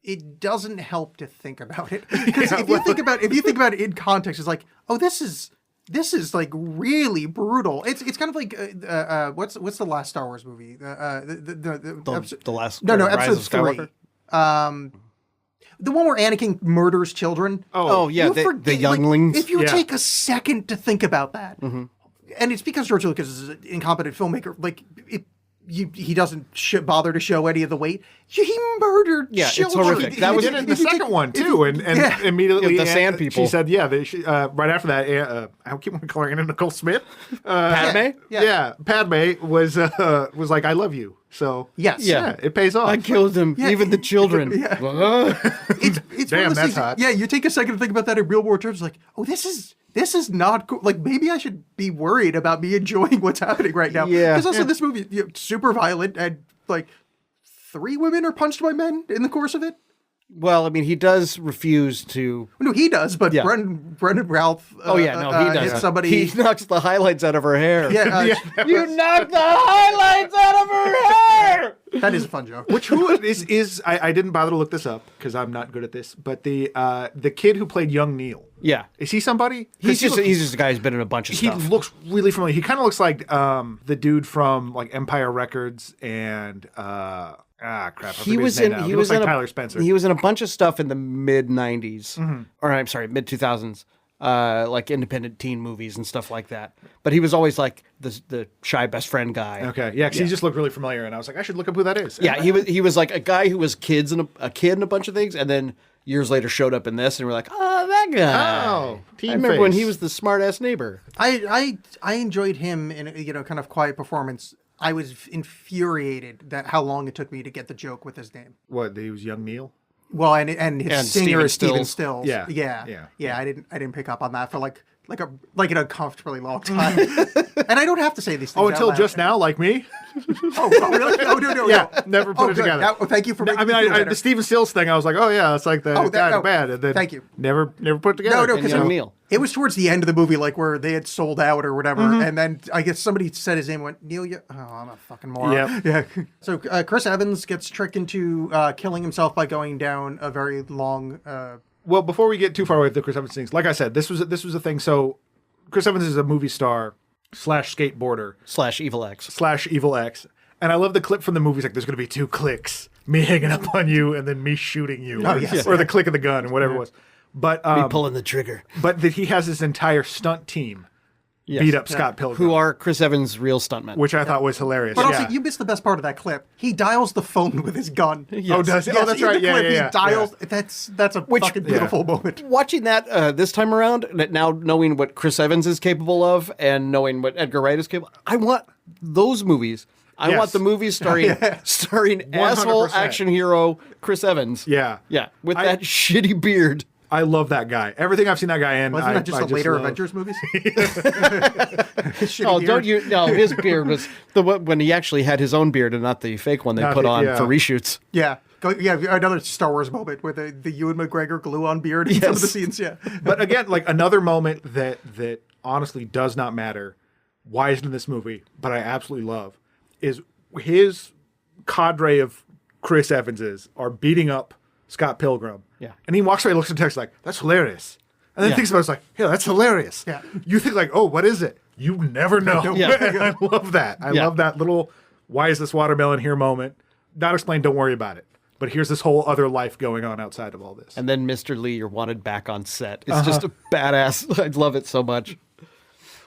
it doesn't help to think about it, because if you think about it in context, it's like, oh, this is like really brutal. It's kind of like what's the last Star Wars movie? The last. No, Rise episode of 3. Skywalker? The one where Anakin murders children. Oh yeah, You the forget- younglings. Like, if you Yeah. take a second to think about that, and it's because George Lucas is an incompetent filmmaker. Like he doesn't bother to show any of the weight. He murdered Yeah, it's children. horrific. That That was was in the second one too, and Yeah. immediately Yeah, the Sand People. She said, "Yeah." Right after that, I keep wanting to call her Anna Nicole Smith. Padme. Yeah. Padme was like, "I love you." So Yes. yeah, it pays off. I killed them, Yeah. even the children. Yeah. It's Damn, one of those that's things- hot. Yeah, you take a second to think about that in real world terms, like, oh, this is not cool. Like maybe I should be worried about me enjoying what's happening right now. Yeah. Because also this movie, super violent, and like 3 women are punched by men in the course of it. Well, I mean, he does refuse to. No, he does, but Yeah. Brendan Ralph. He does. hits somebody. He knocks the highlights out of her hair. Yeah, You knocked the highlights out of her hair. that is a fun joke. Who is I didn't bother to look this up because I'm not good at this, but the kid who played young Neil. Yeah, Is he somebody? he's just a guy who's been in a bunch of He stuff. looks really familiar. He kind of looks like the dude from like Empire Records and crap. I forget his name now. He looks like Tyler Spencer. He was in a bunch of stuff in the mid '90s, or I'm sorry, mid 2000s, like independent teen movies and stuff like that. But he was always like the shy best friend guy. Okay, yeah, because he just looked really familiar, and I was like, I should look up who that is. Yeah, he was like a guy who was a kid in a bunch of things, and then years later showed up in this, and we're like, oh, that guy. Oh, Teen I remember when Face. he was the smart ass neighbor. I enjoyed him in a kind of quiet performance. I was infuriated that how long it took me to get the joke with his name. What? He was young Neil. Well, and his And singer Steven is Steven Stills. Stills. Yeah. Yeah. I didn't pick up on that for like an uncomfortably long time. And I don't have to say these things. Oh, out until loud. just now, like me. Oh, really? Oh, no. Yeah, never put it good. together. Now, thank you for making I mean, me feel better. the Steven Stills thing, I was like, oh yeah, it's like the guy in the band. And then Thank you. Never put it together. No, And because young Neil. it was towards the end of the movie, like where they had sold out or whatever, Mm-hmm. and then I guess somebody said his name, went Neil. Oh, I'm a fucking moron. Yep. Yeah. So Chris Evans gets tricked into killing himself by going down a very long. Well, before we get too far away with the Chris Evans things, like I said, this was a thing. So Chris Evans is a movie star / skateboarder / Evil X. / Evil X. And I love the clip from the movies, like there's going to be 2 clicks, me hanging up on you and then me shooting you, Oh, yes. or the click of the gun, or whatever it was. But Me pulling the trigger. but that he has this entire stunt team Yes. beat up Scott Pilgrim, Who are Chris Evans' real stuntmen. which I thought was hilarious. But yeah. also, you missed the best part of that clip. He dials the phone with his gun. Oh, does he? Yes, Oh, that's in the right. Yeah, clip, yeah, yeah. He dials. That's a fucking beautiful moment. Watching that this time around, now knowing what Chris Evans is capable of and knowing what Edgar Wright is capable, I want those movies. I Yes. want the movies starring asshole 100%. action hero Chris Evans. Yeah. Yeah, with that shitty beard. I love that guy. Everything I've seen that guy in. Wasn't that just I the later love. Avengers movies? Oh, don't you? No, his beard was when he actually had his own beard and not the fake one they put on for reshoots. Yeah. Another Star Wars moment where the Ewan McGregor glue-on beard in some of the scenes. Yeah. But again, like another moment that honestly does not matter. Why isn't in this movie? But I absolutely love is his cadre of Chris Evanses are beating up Scott Pilgrim. Yeah. And he walks away, looks at the text like, that's hilarious. And then thinks about it, it's like, yeah, that's hilarious. Yeah. You think like, oh, what is it? You never know. Yeah. And I love that. I love that little, why is this watermelon here moment? Not explained, don't worry about it. But here's this whole other life going on outside of all this. And then Mr. Lee, you're wanted back on set. It's just a badass. I love it so much.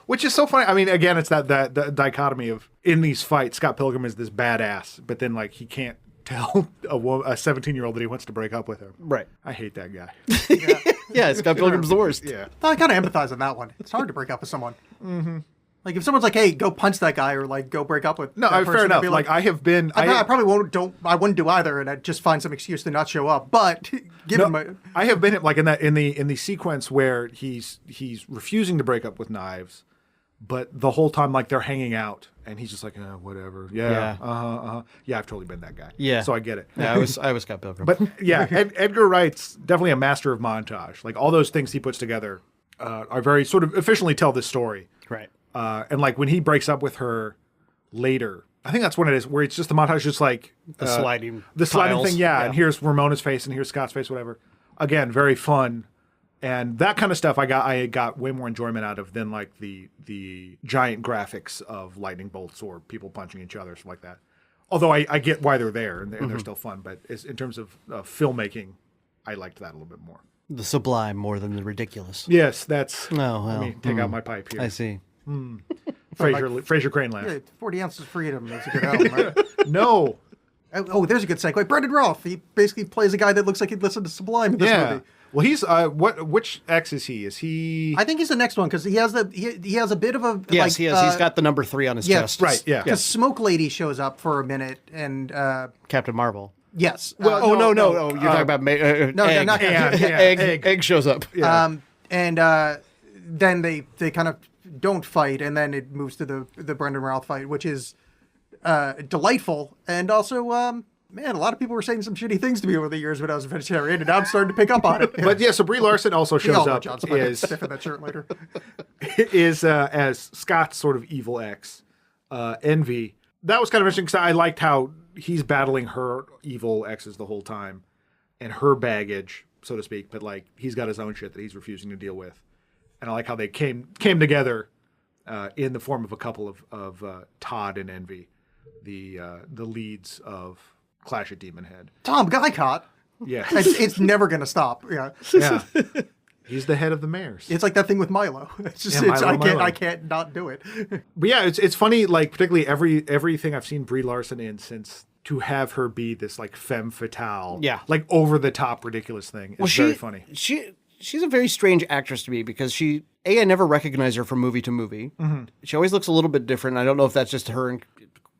Which is so funny. I mean, again, it's that dichotomy of in these fights, Scott Pilgrim is this badass, but then like he can't tell a 17-year-old that he wants to break up with her. Right. I hate that guy. Yeah, Scott Pilgrim's the worst. Yeah. I kind of empathize on that one. It's hard to break up with someone. Mm-hmm. Like if someone's like, "Hey, go punch that guy," or like, "Go break up with." No, that fair person," I'd enough. be Like I have been. I probably won't. I wouldn't do either, and I'd just find some excuse to not show up. But given my, I have been like in the sequence where he's refusing to break up with Knives, but the whole time like they're hanging out and he's just like whatever. Yeah. Yeah, I've totally been that guy. Yeah. So I get it. Yeah, I was Scott Pilgrim. But yeah, Edgar Wright's definitely a master of montage. Like all those things he puts together are very sort of efficiently tell this story. right. And like when he breaks up with her later, I think that's when it is, where it's just the montage, just like The sliding sliding tiles. thing. Yeah, and here's Ramona's face, and here's Scott's face, whatever. Again, very fun, and that kind of stuff. I got way more enjoyment out of than like the giant graphics of lightning bolts or people punching each other, stuff like that. Although I get why they're there and they're still fun, but in terms of filmmaking, I liked that a little bit more. The sublime more than the ridiculous. Yes, that's. Oh, well. Let me take out my pipe here. I see. Fraser Crane laugh. yeah, 40 ounces of freedom is a good album, right? No. Oh, there's a good segue. Brendan Roth. He basically plays a guy that looks like he'd listen to Sublime in this Yeah. movie. Well, he's which X is he? Is he? I think he's the next one because he has a bit of a Yes, like, he has. He's got the number 3 on his yes, chest. right, yeah. Because Smoke Lady shows up for a minute and Captain Marvel. yes. Oh, no. You're talking about Egg. not Egg. Egg shows up. and then they kind of don't fight, and then it moves to the Brendan Routh fight, which is delightful and also Man, a lot of people were saying some shitty things to me over the years when I was a vegetarian, and now I'm starting to pick up on it. But yeah, so Brie Larson also We all shows know up John Smith is sniffing that shirt later. as Scott's sort of evil ex, Envy. That was kind of interesting because I liked how he's battling her evil exes the whole time and her baggage, so to speak. But like he's got his own shit that he's refusing to deal with, and I like how they came together in the form of a couple of Todd and Envy, the leads of Clash at Demon Head. Tom, guy caught. Yeah, It's never going to stop. Yeah. yeah. He's the head of the mares. It's like that thing with Milo. It's just, Yeah, Milo. I can't not do it. But yeah, it's funny, like particularly everything I've seen Brie Larson in since, to have her be this like femme fatale, Yeah. like over the top ridiculous thing is very funny. She's a very strange actress to me because I never recognize her from movie to movie. Mm-hmm. She always looks a little bit different. I don't know if that's just her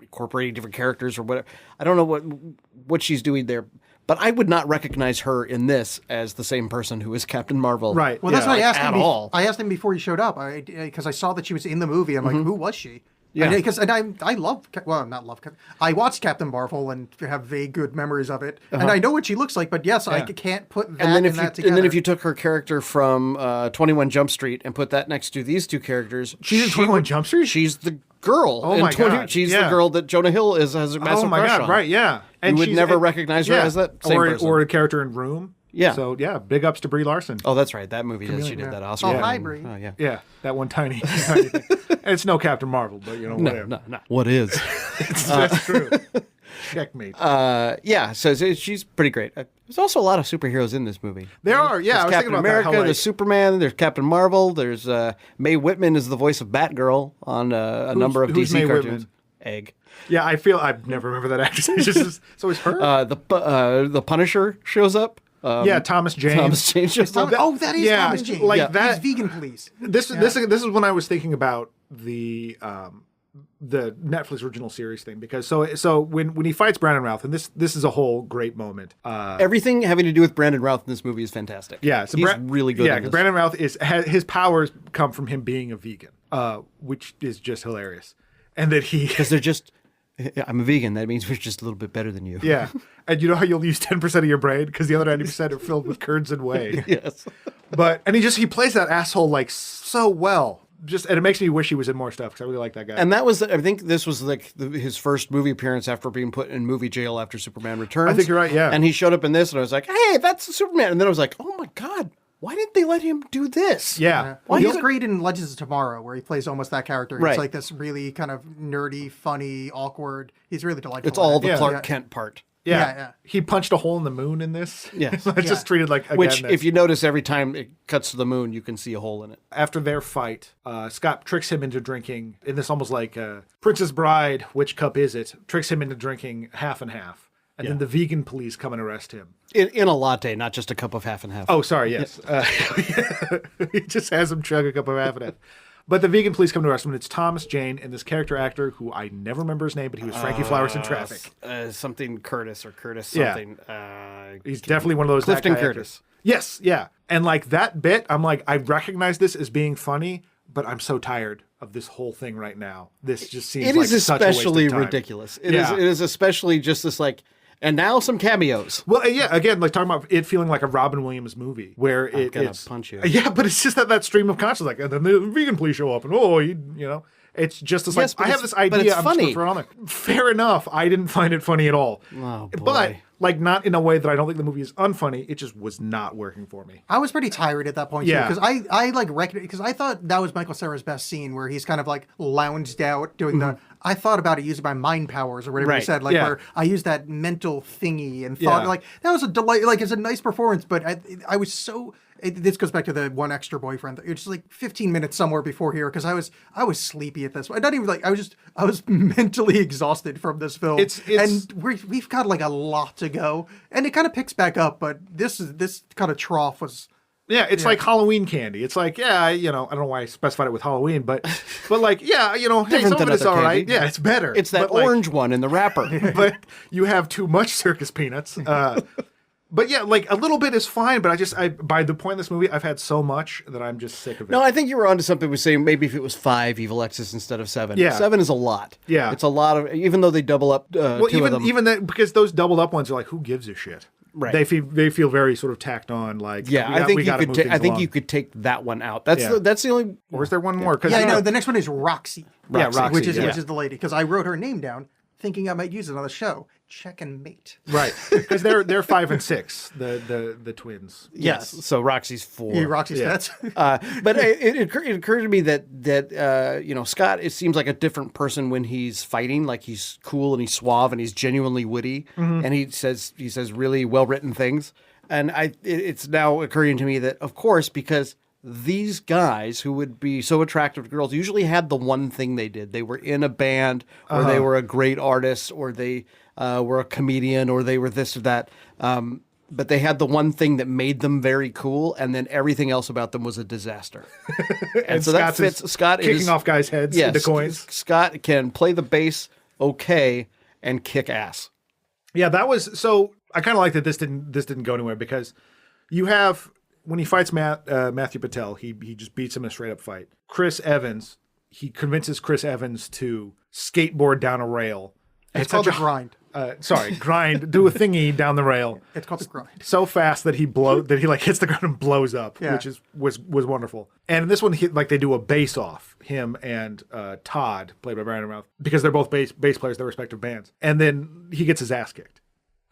incorporating different characters or whatever. I don't know what she's doing there. But I would not recognize her in this as the same person who is Captain Marvel. Right. Well, that's what I asked at him. all. I asked him before he showed up because I saw that she was in the movie. I'm like, who was she? Yeah. Because I love, well, not love. I watched Captain Marvel and have vague good memories of it, and I know what she looks like. But yes, I can't put that and that together. And then if you took her character from 21 Jump Street and put that next to these two characters, She's in 21 Jump Street? She's the girl. Oh my God, She's yeah. the girl that Jonah Hill has a massive Oh my crush God, on. right, yeah. You would she's- never recognize her as that same person. Or a character in Room. Yeah. So yeah, big ups to Brie Larson. Oh, that's right. That movie, she did yeah. that Oscar. Oh, hi, thing. Brie. Oh, yeah. Yeah, that one tiny thing. And it's no Captain Marvel, but you know, whatever. No. What is? That's true. Checkmate. Yeah, so she's pretty great. There's also a lot of superheroes in this movie. There are, yeah. I There's was Captain thinking about America, that. How, like, there's Superman, there's Captain Marvel, there's Mae Whitman is the voice of Batgirl on a number of who's DC Mae cartoons. Whitman? Egg. yeah, I never remember that actress. It's always her. The Punisher shows up. Yeah, Thomas Jane. Thomas Jane shows up. that is yeah, Thomas Jane. like Yeah. that- He's vegan, please. This is when I was thinking about the Netflix original series thing, because so when he fights Brandon Routh, and this is a whole great moment. Everything having to do with Brandon Routh in this movie is fantastic. Yeah, so he's really good. Yeah, in this. Brandon Routh his powers come from him being a vegan, which is just hilarious, and that he because they're just. I'm a vegan. That means we're just a little bit better than you. yeah, and you know how you'll use 10% of your brain because the other 90% are filled with curds and whey. Yes. And he plays that asshole like so well. And it makes me wish he was in more stuff because I really like that guy. And that was, I think this was like his first movie appearance after being put in movie jail after Superman Returns. I think you're right, yeah. And he showed up in this, and I was like, hey, that's Superman. And then I was like, oh my God, why didn't they let him do this? yeah. Well, he's great in Legends of Tomorrow, where he plays almost that character. Right. It's like this really kind of nerdy, funny, awkward. He's really delightful. It's all the Yeah. Clark Kent part. Yeah. He punched a hole in the moon in this. Yeah. So it's just treated like, again, Which, that's- if you notice, every time it cuts to the moon, you can see a hole in it. after their fight, Scott tricks him into drinking in this almost like Princess Bride, which cup is it? Tricks him into drinking half and half. And then the vegan police come and arrest him. In a latte, not just a cup of half and half. Oh, sorry, yes. He just has him chug a cup of half and half. But the vegan police come to arrest him, and it's Thomas Jane and this character actor who I never remember his name, but he was Frankie Flowers in Traffic. Something Curtis or Curtis Yeah. something. He's definitely one of those Clifton that guy Curtis. actors. Yes, yeah. And like that bit, I'm like, I recognize this as being funny, but I'm so tired of this whole thing right now. This just seems It like is such a waste especially of time. ridiculous. It Yeah. is especially just this like, and now some cameos. Well, yeah, again, like talking about it feeling like a Robin Williams movie where gonna it's punch you. Yeah, but it's just that stream of consciousness, like, and then the vegan police show up, and it's just this Yes, like but I have it's- this idea. but it's I'm funny. just gonna throw it on there. Fair enough. I didn't find it funny at all. Oh, boy. But like not in a way that I don't think the movie is unfunny. It just was not working for me. I was pretty tired at that point Yeah. too, because I like because I thought that was Michael Cera's best scene where he's kind of like lounged out doing the. I thought about it using my mind powers or whatever he Right, said, like yeah. where I used that mental thingy and thought Yeah. like that was a delight, like it's a nice performance, but I was so. This goes back to the one extra boyfriend. It was like 15 minutes somewhere before here because I was sleepy at this point. Not even like I was mentally exhausted from this film. And we've got like a lot to go, and it kind of picks back up. But this kind of trough was. Yeah, it's like Halloween candy. It's like, I don't know why I specified it with Halloween, but like, hey, Different some of than it is other all right. candy. Yeah, it's better. It's that But, like, orange one in the wrapper. but you have too much circus peanuts. But yeah, like a little bit is fine, but by the point of this movie, I've had so much that I'm just sick of it. No, I think you were onto something with saying maybe if it was 5 Evil X's instead of 7. Yeah. 7 is a lot. Yeah. It's a lot of, even though they double up two of them. Even that, because those doubled up ones are like, who gives a shit? Right. They feel very sort of tacked on. Like, Yeah, I think you could take that one out. That's the only. Or is there one more? Yeah, no, the next one is Roxy. Roxy, which is the lady, because I wrote her name down thinking I might use it on the show. Check and mate. Right, because they're 5 and 6, the twins. Yes. So Roxy's 4. Yeah, Roxy's stats. But it occurred to me that Scott, it seems like a different person when he's fighting. Like he's cool and he's suave and he's genuinely witty, and he says really well written things. And it's now occurring to me that, of course, because these guys who would be so attractive to girls usually had the one thing they did. They were in a band, or they were a great artist, or they were a comedian, or they were this or that. But they had the one thing that made them very cool, and then everything else about them was a disaster. and so that fits. Scott kicking off guys' heads into coins. Scott can play the bass okay and kick ass. Yeah, that was so. I kind of like that this didn't go anywhere, because you have. When he fights Matthew Patel, he just beats him in a straight up fight. Chris Evans, he convinces Chris Evans to skateboard down a rail. It's called the grind. Grind. Do a thingy down the rail. It's called the grind. So fast that he like hits the ground and blows up, which was wonderful. And in this one, they do a bass off, him and Todd, played by Brian Ralph, because they're both bass players, their respective bands. And then he gets his ass kicked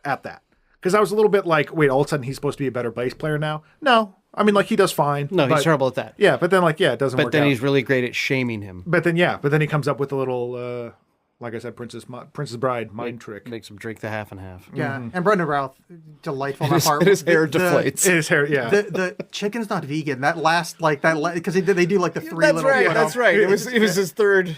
at that. Because I was a little bit like, wait, all of a sudden he's supposed to be a better bass player now? No. I mean, he does fine. No, he's terrible at that. Yeah, but then, it doesn't work out. But then he's really great at shaming him. But then he comes up with a little, like I said, Princess Bride mind trick. Makes him drink the half and half. Yeah, and Brendan Routh, delightful. That part. His hair deflates. His hair, yeah. The chicken's not vegan. That last, because they do the three little. That's right. It was his third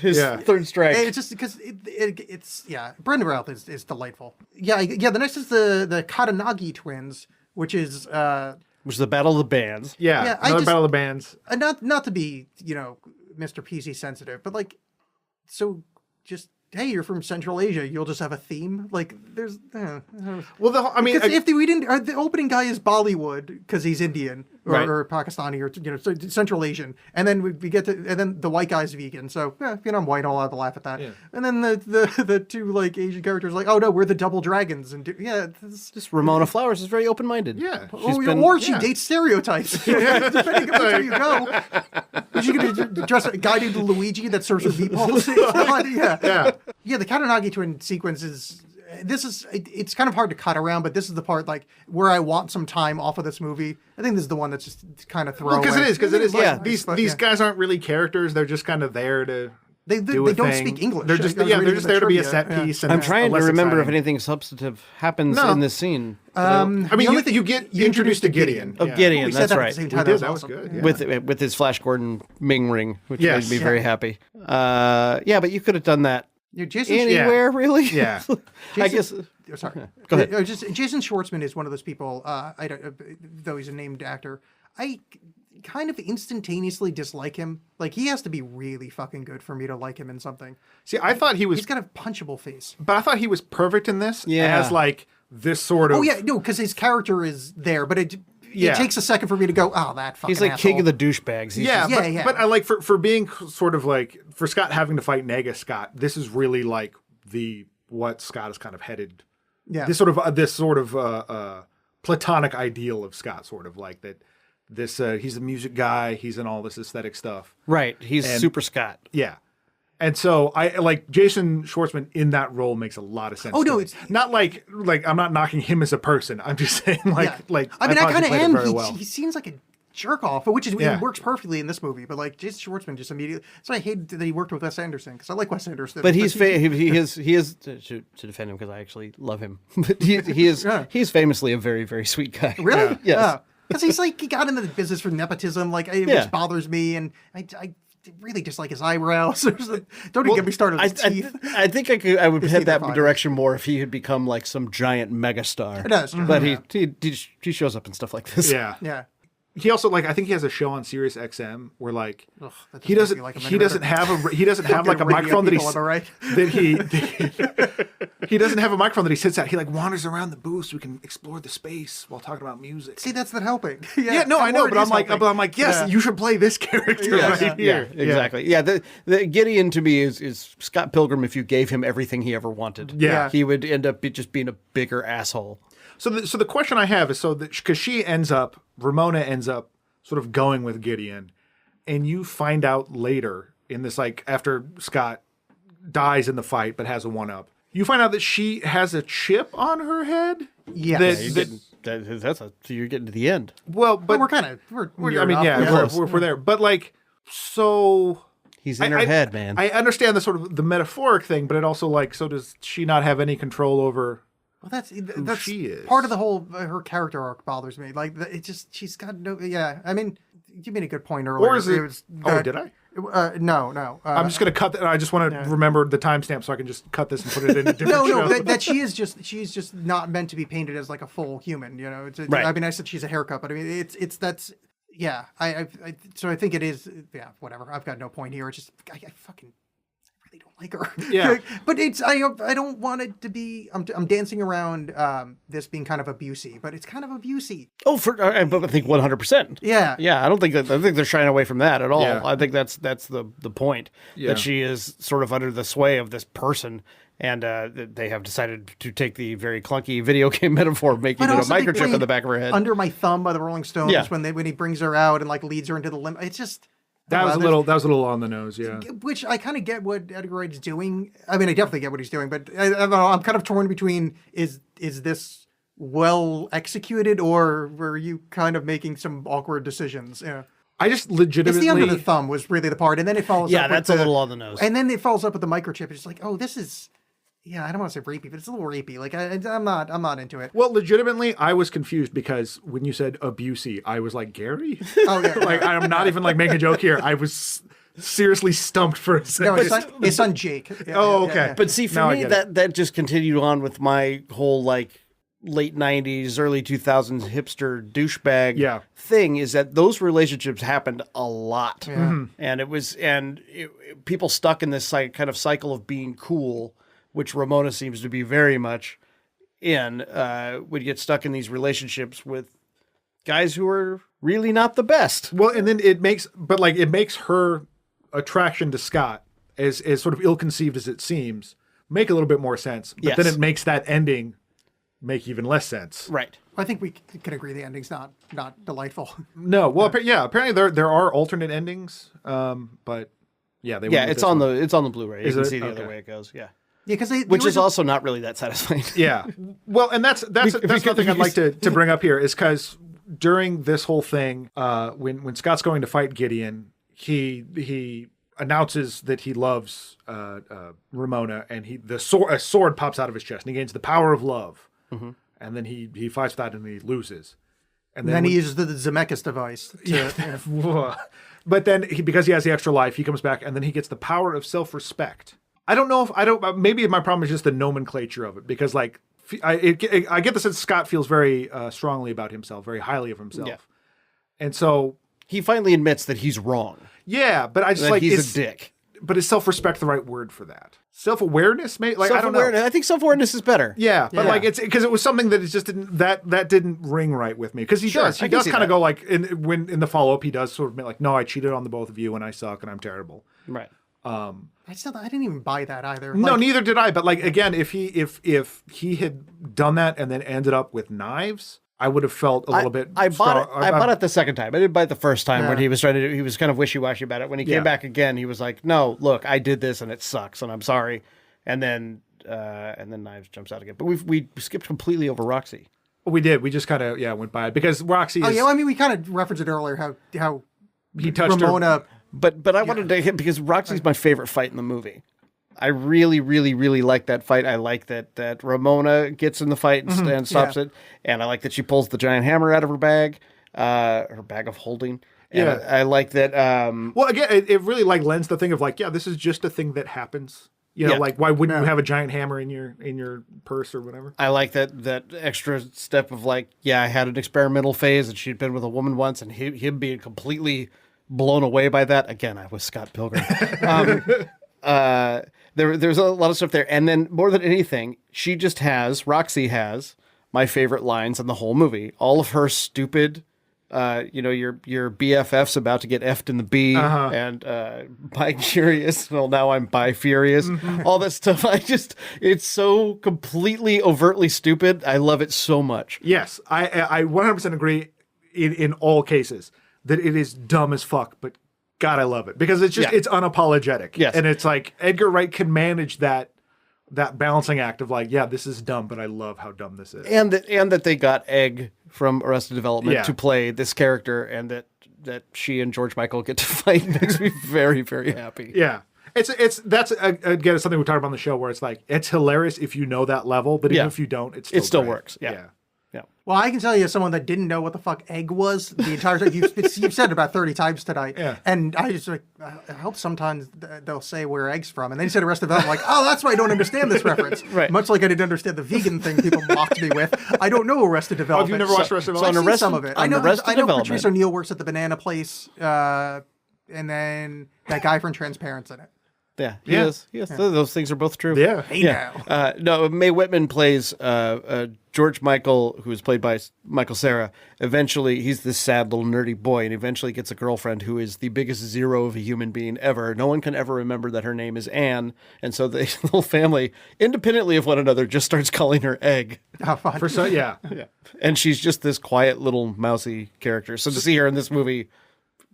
strike. It's just because it's Brendan Routh is delightful. Yeah. The next is the Katanagi twins, which is the Battle of the Bands. Yeah, another Battle of the Bands. Not to be Mr. PC sensitive, but so just. Hey, you're from Central Asia. You'll just have a theme. There's. Well, if we didn't, the opening guy is Bollywood because he's Indian or Pakistani or so Central Asian, and then we get to, and then the white guy's vegan. So I'm white, I'll have to laugh at that. Yeah. And then the two Asian characters oh no, we're the double dragons, and just Ramona Flowers is very open minded. Yeah, she dates stereotypes. Depending on where you go. Is she going to dress a guy named Luigi that serves her meatballs? Yeah, the Katanagi twin sequence it's kind of hard to cut around, but this is the part where I want some time off of this movie. I think this is the one that's just kind of throwaway. Because it is. These guys aren't really characters. They're just kind of there to They don't speak English. They're just there to be a set piece. And I'm trying to remember if anything substantive happens in this scene. You get introduced to Gideon. Oh, Gideon, that's right. That was good. Yeah. With his Flash Gordon Ming ring, which made me very happy. But you could have done that anywhere, really. Yeah. I guess. Sorry. Go ahead. Jason Schwartzman is one of those people. Though he's a named actor, I kind of instantaneously dislike him. He has to be really fucking good for me to like him in something. See, I thought he's got a punchable face. But I thought he was perfect in this as this sort of... Oh yeah, no, because his character is there, but it takes a second for me to go, oh, that fucking He's asshole. king of the douchebags. But I for being sort of for Scott having to fight Nega Scott, this is really what Scott is kind of headed. Yeah. This sort of platonic ideal of Scott, sort of that. This he's a music guy. He's in all this aesthetic stuff. Right. He's super Scott. Yeah. And so I Jason Schwartzman in that role makes a lot of sense. Oh no, it's not like I'm not knocking him as a person. I'm just saying I kind of am. Well. He seems like a jerk off, which it works perfectly in this movie. But Jason Schwartzman just immediately. So I hate that he worked with Wes Anderson because I like Wes Anderson. But he is to defend him because I actually love him. But he's famously a very, very sweet guy. Really? Yes. Because he got into the business for nepotism, which bothers me, and I really dislike his eyebrows. Don't even get me started on his teeth. I think I would head that direction more if he had become some giant megastar. It does. But he shows up in stuff like this. Yeah. Yeah. he also like I think he has a show on Sirius XM where like Ugh, that he doesn't doesn't make me like him he any doesn't better. have a he doesn't have like a Radio microphone that people, am I right? he doesn't have a microphone that he sits at. He like wanders around the booth so we can explore the space while talking about music. See, that's not helping. Yeah, no, I know, Ward but I'm is like, helping. yes, Yeah. you should play this character right Yeah, here. exactly. Yeah, the Gideon to me is Scott Pilgrim if you gave him everything he ever wanted. Yeah. He would end up just being a bigger asshole. So the question I have is because Ramona ends up sort of going with Gideon, and you find out later in this, like after Scott dies in the fight but has a 1-up, you find out that she has a chip on her head. Yes. So you're getting to the end. Well, But but we're kind of we're I mean, yeah, we're there. But like, so He's in her head, man. I understand the sort of the metaphoric thing, but it also like, so does she not have any control over? Well, that's she is. part of the whole her character arc bothers me. Like it just she's got no. Yeah, I mean, you made a good point earlier. Or is it? was Did I? No. I'm just gonna cut that. I just want to remember the timestamp so I can just cut this and put it in a different No, show. that she's just not meant to be painted as like a full human. You know, Right. I mean, I said she's a haircut, but I mean, it's that's yeah. So I think it is. Yeah, whatever. I've got no point here. It's just I fucking really don't like her. Yeah. But it's I don't want it to be. I'm dancing around this being kind of abusey, but it's kind of abusey. Oh, I think 100%. Yeah. Yeah, I think they're shying away from that at all. Yeah. I think that's the point, Yeah. that she is sort of under the sway of this person, and they have decided to take the very clunky video game metaphor of making But it a also they microchip in played the back of her head. Under My Thumb by the Rolling Stones Yeah. when he brings her out and like leads her into the limo. It's just That was a there's- little on the nose, yeah. Which I kind of get what Edgar Wright's doing. I mean, I definitely get what he's doing, but I don't know. I'm kind of torn between is this well executed or were you kind of making some awkward decisions? Yeah. I just It's legitimately. the under the thumb was really the part, and then it follows. Yeah, up with that's a little on the nose. And then it follows up with the microchip. It's like, oh, this is. Yeah, I don't want to say rapey, but it's a little rapey. Like I'm not into it. Well, legitimately, I was confused because when you said abusey, I was like, Gary? Oh yeah. Like, I'm not even like making a joke here. I was seriously stumped for a second. No, his son Jake. Yeah, Oh, yeah, okay. yeah. But see, for Now I me, get it. that just continued on with my whole like late 90s, early 2000s hipster douchebag Yeah. thing, is that those relationships happened a lot. Mm-hmm. And people stuck in this kind of cycle of being cool, which Ramona seems to be very much in, would get stuck in these relationships with guys who are really not the best. Well, and then it makes her attraction to Scott, as sort of ill-conceived as it seems, make a little bit more sense. But then Yes. it makes that ending make even less sense. Right. I think we can agree the ending's not delightful. No, well, apparently there are alternate endings, but yeah, they went Yeah, with it's this on one. it's on the Blu-ray. You Is can it? see the Okay. other way it goes. Yeah. Yeah, because they Which is original- also not really that satisfying. Yeah. Well, and that's something I'd like to bring up here is because during this whole thing, when Scott's going to fight Gideon, he announces that he loves Ramona, and a sword pops out of his chest, and he gains the power of love. Mm-hmm. And then he fights that and he loses. And then he when- uses the Zemeckis device. But then because he has the extra life, he comes back and then he gets the power of self-respect. Maybe my problem is just the nomenclature of it, because like I get the sense Scott feels very strongly about himself, very highly of himself. Yeah. And so, He finally admits that he's wrong. yeah, but I just That like, he's a dick. but is self-respect the right word for that? Self-awareness, maybe? Like, I don't know. Self-awareness. I think self-awareness is better. Yeah, but Yeah. like it's because it was something that just didn't ring right with me, because he Sure, does I can see kind of that. go like in the follow-up he does sort of like, no, I cheated on the both of you and I suck and I'm terrible. Right. I didn't even buy that either. No, Like, neither did I. But like again, if he had done that and then ended up with knives, I would have felt a little bit. I bought it. strong- I bought it the second time. I didn't buy it the first time when Yeah. he was trying to. He was kind of wishy-washy about it. When he Yeah. came back again, he was like, "No, look, I did this and it sucks, and I'm sorry." And then Knives jumps out again. But we skipped completely over Roxy. We did. We just kind of went by it because Roxy. Oh Is, yeah, I mean we kind of referenced it earlier how he touched her. Ramona. But I wanted to hit because Roxy's my favorite fight in the movie. I really, really, really like that fight. I like that Ramona gets in the fight and stops yeah. it, and I like that she pulls the giant hammer out of her bag of holding. And Yeah. I like that. Well, again, it really like lends the thing of like, yeah, this is just a thing that happens. You know, Yeah. like why wouldn't you have a giant hammer in your purse or whatever? I like that extra step of like, yeah, I had an experimental phase and she'd been with a woman once, and him being completely blown away by that. Again, I was Scott Pilgrim. There's a lot of stuff there. And then more than anything, Roxy has my favorite lines in the whole movie. All of her stupid, your BFF's about to get F'd in the B, and bi-curious. Well, now I'm bi-furious. All that stuff. It's so completely overtly stupid. I love it so much. Yes, I 100% agree in all cases that it is dumb as fuck, but God, I love it because it's just, it's unapologetic. Yes. And it's like Edgar Wright can manage that balancing act of like, yeah, this is dumb, but I love how dumb this is. And that they got Egg from Arrested Development to play this character, and that she and George Michael get to fight makes me very, very happy. Yeah. That's again something we talked about on the show where it's like, it's hilarious if you know that level, but even if you don't, it still great. Works. Yeah. Well, I can tell you as someone that didn't know what the fuck egg was the entire time. You've said it about 30 times tonight. Yeah. And I just like, I hope sometimes they'll say where egg's from. And then you said Arrested Development, like, oh, that's why I don't understand this reference. Right. Much like I didn't understand the vegan thing people mocked me with. I don't know Arrested Development. Oh, you've never watched Arrested Development? I've seen some of it. I know Development. Patrice O'Neill works at the Banana Place, and then that guy from Transparent's in it. Yeah, he is. Yes, those things are both true. Yeah. Hey now. No, Mae Whitman plays George Michael, who is played by Michael Cera. Eventually, he's this sad little nerdy boy, and eventually gets a girlfriend who is the biggest zero of a human being ever. No one can ever remember that her name is Anne, and so the whole family, independently of one another, just starts calling her Egg. Oh, fun. Yeah. And she's just this quiet little mousy character. So to see her in this movie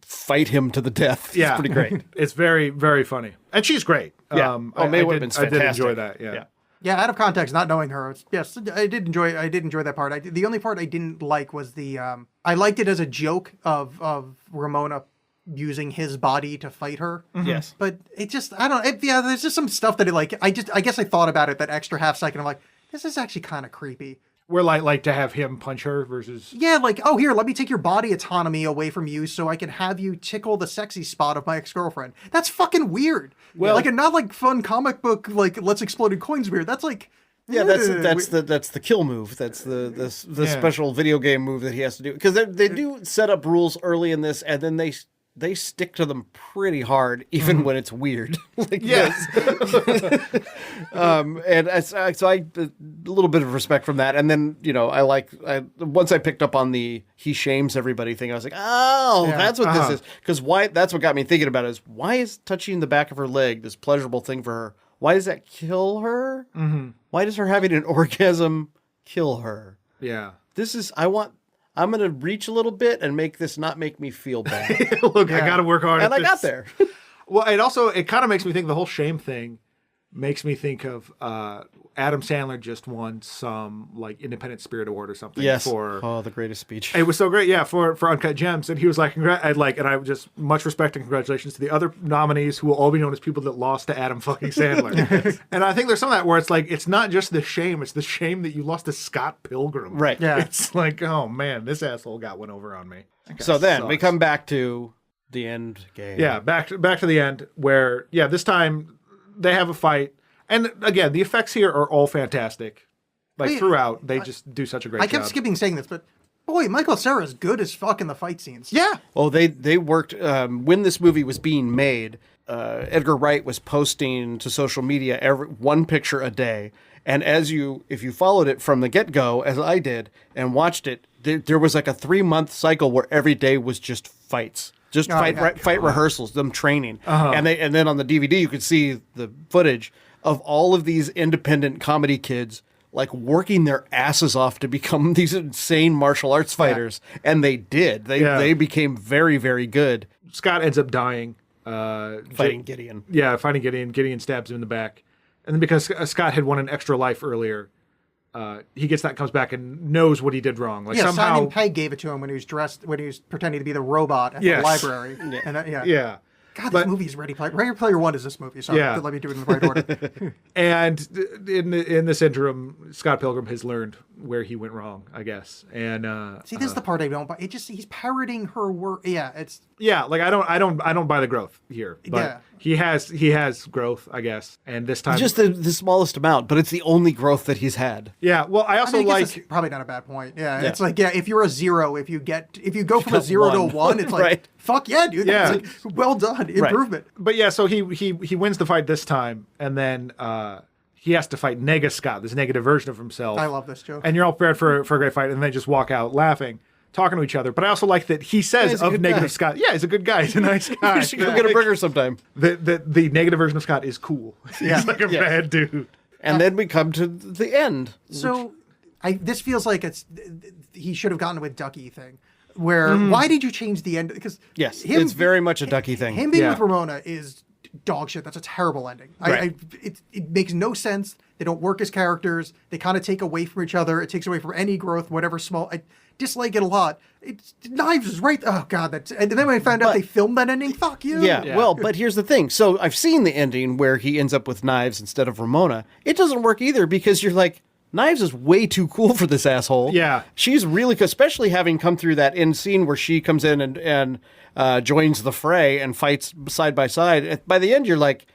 fight him to the death, it's pretty great. It's very, very funny. And she's great. Yeah. Mae Whitman's fantastic. I did enjoy that, yeah. Yeah, out of context, not knowing her, yes, I did enjoy that part. The only part I didn't like was I liked it as a joke of Ramona using his body to fight her. Mm-hmm. Yes. But it just, there's just some stuff that I guess I thought about it that extra half second. I'm like, this is actually kind of creepy. Where like to have him punch her versus... Yeah, like, oh, here, let me take your body autonomy away from you so I can have you tickle the sexy spot of my ex-girlfriend. That's fucking weird. Well, like, and not like fun comic book, like, let's explode coins weird. That's like... Yeah, that's the kill move. That's the special video game move that he has to do. Because they do set up rules early in this, and then they stick to them pretty hard, even when it's weird. Like yes. And so I a little bit of respect from that. And then, once I picked up on the he shames everybody thing, I was like, oh, that's what this is. Because that's what got me thinking about it, is why is touching the back of her leg this pleasurable thing for her? Why does that kill her? Mm-hmm. Why does her having an orgasm kill her? Yeah. I'm going to reach a little bit and make this not make me feel bad. Look, I got to work hard. And I got there. Well, it kind of makes me think the whole shame thing makes me think of Adam Sandler just won some like Independent Spirit Award or something. Yes. For the greatest speech. It was so great. Yeah. For Uncut Gems. And he was like, and I just much respect and congratulations to the other nominees who will all be known as people that lost to Adam fucking Sandler. And I think there's some of that where it's like, it's not just the shame. It's the shame that you lost to Scott Pilgrim. Right. Yeah. It's like, oh man, this asshole got one over on me. So then we come back to the end game. Yeah. Back to the end where, this time they have a fight. And again, the effects here are all fantastic. Like throughout, they just do such a great job. I kept skipping saying this, but boy, Michael Cera is good as fuck in the fight scenes. Yeah. Oh, they worked when this movie was being made. Edgar Wright was posting to social media one picture a day, and if you followed it from the get-go, as I did, and watched it, there was like a 3-month cycle where every day was just fights. Just fight rehearsals, them training, and then on the DVD you could see the footage of all of these independent comedy kids like working their asses off to become these insane martial arts fighters, and they did. They became very, very good. Scott ends up dying, fighting Gideon. Yeah, fighting Gideon. Gideon stabs him in the back, and then because Scott had won an extra life earlier, he gets that, comes back and knows what he did wrong. Like somehow Simon Pegg gave it to him when he was pretending to be the robot at the library. Yeah. God, this movie is Ready Player One is this movie. Sorry, Yeah. let me do it in the right order. And in this interim, Scott Pilgrim has learned where he went wrong, I guess. And See, this is the part I don't buy. He's parroting her work. Yeah, it's like I don't buy the growth here. But he has growth, I guess. And this time, Just the smallest amount, but it's the only growth that he's had. yeah. Well, I also I guess it's probably not a bad point. Yeah, Yeah. it's like if you're a 0, if you go from a 0 to a 1, it's like Right. fuck yeah, dude. Yeah. That's like, well done, improvement. But yeah, so he wins the fight this time, and then he has to fight Nega Scott, this negative version of himself. I love this joke. And you're all prepared for a great fight, and they just walk out laughing, talking to each other. But I also like that he says he's a of good negative guy. Scott, yeah, he's a good guy, he's a nice guy. We should go get a burger sometime. The negative version of Scott is cool. Yeah. He's like a bad dude. And then we come to the end. So, this feels like he should have gotten with Ducky thing. Where why did you change the end? Because Yes, it's very much a Ducky thing. Him being Yeah. with Ramona is dog shit. That's a terrible ending. Right. It makes no sense. They don't work as characters. They kind of take away from each other. It takes away from any growth, whatever small. I dislike it a lot. Knives is right. Oh god, and then when I found out they filmed that ending, fuck you. Yeah, well, but here's the thing. So I've seen the ending where he ends up with Knives instead of Ramona. It doesn't work either because you're like, Knives is way too cool for this asshole. Yeah. She's really, especially having come through that end scene where she comes in and joins the fray and fights side by side. By the end, you're like,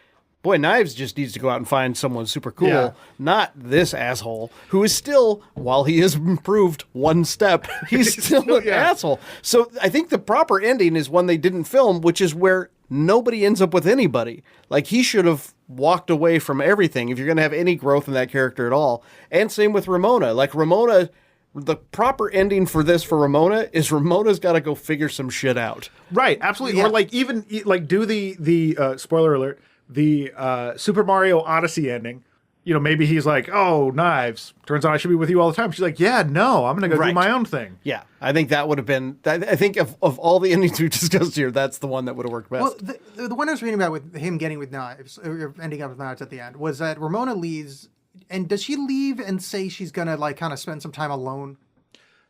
boy, Knives just needs to go out and find someone super cool, Yeah. not this asshole who is still, while he has improved one step, he's still an asshole. So I think the proper ending is one they didn't film, which is where nobody ends up with anybody. Like, he should have walked away from everything if you're going to have any growth in that character at all. And same with Ramona. Like, Ramona, the proper ending for this for Ramona is Ramona's got to go figure some shit out. Right, absolutely. Yeah. Or like even like do the spoiler alert, the Super Mario Odyssey ending. You know, maybe he's like, "Oh, Knives. Turns out I should be with you all the time." She's like, "Yeah, no, I'm going to go do Right. my own thing." Yeah, I think that would have been. I think of all the endings we've discussed here, that's the one that would have worked best. Well, the one I was reading about with him getting with Knives, or ending up with Knives at the end, was that Ramona leaves, and does she leave and say she's gonna like kind of spend some time alone?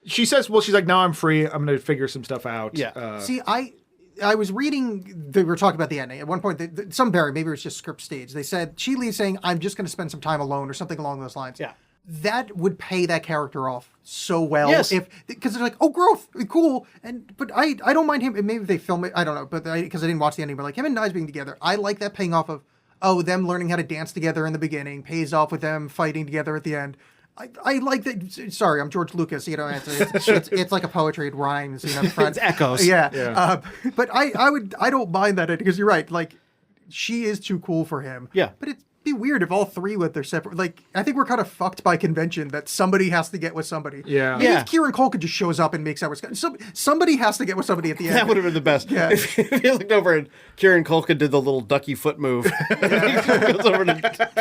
She says, "Well, she's like, now I'm free. I'm going to figure some stuff out." Yeah. See, I was reading, they were talking about the ending. At one point, maybe it was just script stage. They said, she leaves saying, I'm just going to spend some time alone or something along those lines. Yeah. That would pay that character off so well. Yes. Because they're like, oh, growth, cool. But I don't mind him. Maybe if they film it, I don't know. But because I didn't watch the ending, but like him and Knives being together, I like that paying off of, them learning how to dance together in the beginning, pays off with them fighting together at the end. I like that. Sorry, I'm George Lucas. You know, it's like a poetry. It rhymes. You know, the front. It's echoes. Yeah. But I don't mind that because you're right. Like, she is too cool for him. Yeah. But it'd be weird if all three went their separate. Like, I think we're kind of fucked by convention that somebody has to get with somebody. Yeah. Maybe if Kieran Culkin just shows up and makes out with somebody has to get with somebody at the end. That would have been the best. Yeah. If he looked over and Kieran Culkin did the little ducky foot move. He goes over to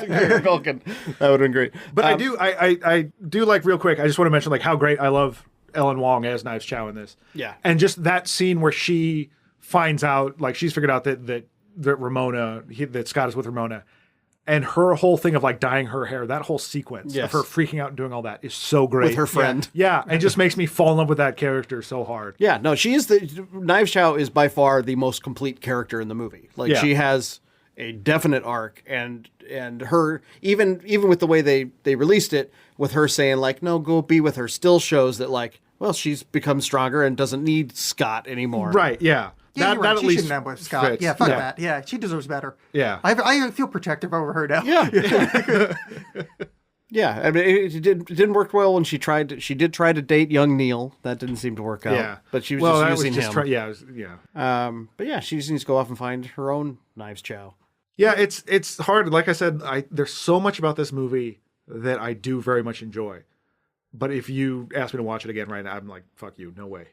Kieran Culkin. That would have been great. But I do like real quick. I just want to mention like how great I love Ellen Wong as Knives Chow in this. Yeah. And just that scene where she finds out, like she's figured out that Ramona, that Scott is with Ramona, and her whole thing of like dyeing her hair, that whole sequence Yes. of her freaking out and doing all that is so great. With her friend. Yeah. It just makes me fall in love with that character so hard. Yeah, no, she is Knives Chow is by far the most complete character in the movie. Like, Yeah. she has a definite arc, and her even with the way they released it, with her saying like, no, go be with her, still shows that like, well, she's become stronger and doesn't need Scott anymore. Right. Yeah. Yeah, you're right. at She least shouldn't have with Scott. fits. Yeah, fuck that. Yeah, she deserves better. Yeah. I feel protective over her now. Yeah. Yeah, I mean, it didn't work well when she did try to date young Neil. That didn't seem to work out. Yeah. But she was Well, just that using was just him. yeah. But yeah, she just needs to go off and find her own Knives Chow. Yeah, it's hard. Like I said, there's so much about this movie that I do very much enjoy. But if you ask me to watch it again right now, I'm like, fuck you, no way.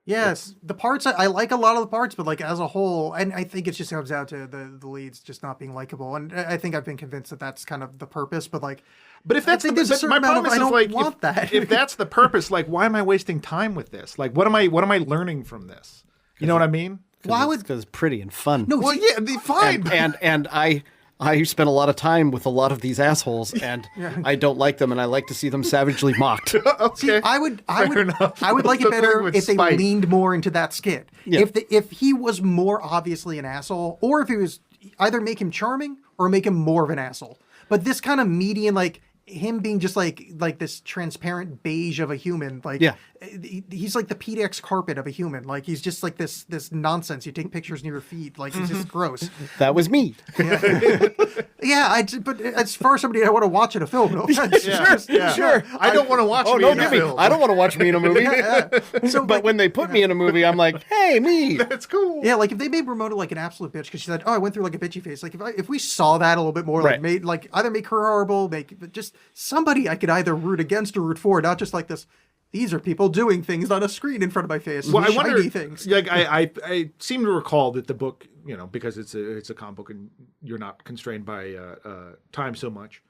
Yes, the parts I like a lot of the parts, but like as a whole, and I think it just comes down to the leads just not being likable, and I think I've been convinced that that's kind of the purpose. But like, But if that's think the, there's a but certain my amount problem of, is I don't like want that. if that's the purpose, like why am I wasting time with this? Like what am I learning from this? You know what I mean? why would Because it's pretty and fun. no? Well, see, yeah, fine. and I I spent a lot of time with a lot of these assholes, and I don't like them, and I like to see them savagely mocked. Okay. See, I would like it better With if they spite. leaned more into that skit. Yeah. If he was more obviously an asshole, or if he was either make him charming or make him more of an asshole. But this kind of median, like him being just like this transparent beige of a human, like Yeah. he's like the PDX carpet of a human. Like he's just like this nonsense. You take pictures near your feet, like he's just gross. That was me. Yeah, but as far as somebody I want to watch in a film, no offense. Sure. I don't want to watch Oh, me no, in a give me. film. I don't want to watch me in a movie. So, But when they put me in a movie, I'm like, hey, me. That's cool. yeah, like if they made Ramona like an absolute bitch because she said, "Oh, I went through like a bitchy phase." Like if we saw that a little bit more, like Right. made like either make her horrible, make just somebody I could either root against or root for, not just like this. These are people doing things on a screen in front of my face. Well, I shiny wonder. things. Like I seem to recall that the book, because it's a comic book and you're not constrained by time so much,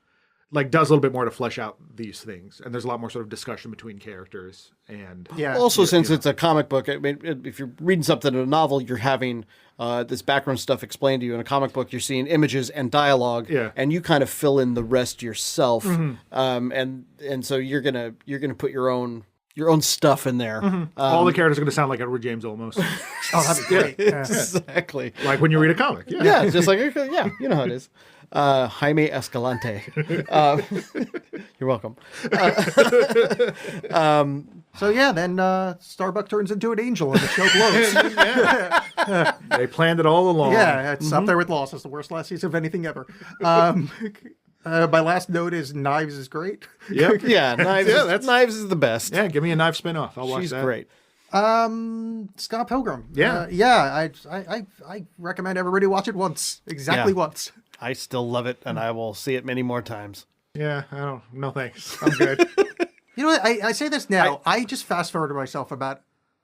like does a little bit more to flesh out these things, and there's a lot more sort of discussion between characters and Yeah. Also, since it's a comic book, I mean, if you're reading something in a novel, you're having this background stuff explained to you. In a comic book, you're seeing images and dialogue, Yeah. and you kind of fill in the rest yourself. And so you're gonna put your own stuff in there. all the characters are going to sound like Edward James almost, Oh, that'd be great. Yeah. Exactly. like when you read a comic. Yeah. Yeah, just like yeah, you know how it is. Jaime Escalante. You're welcome. So yeah, then Starbuck turns into an angel and the show blows. They planned it all along. Yeah, it's up there with Lost. It's the worst last season of anything ever. My last note is Knives is great. Yep. Yeah, Knives. Yeah, Knives is the best. Yeah, give me a Knife spin-off. I'll watch She's that. great. Scott Pilgrim. Yeah. I recommend everybody watch it once, exactly Yeah. once. I still love it, and I will see it many more times. Yeah, I don't. No thanks. I'm good. You know what? I say this now. I just fast forward to myself about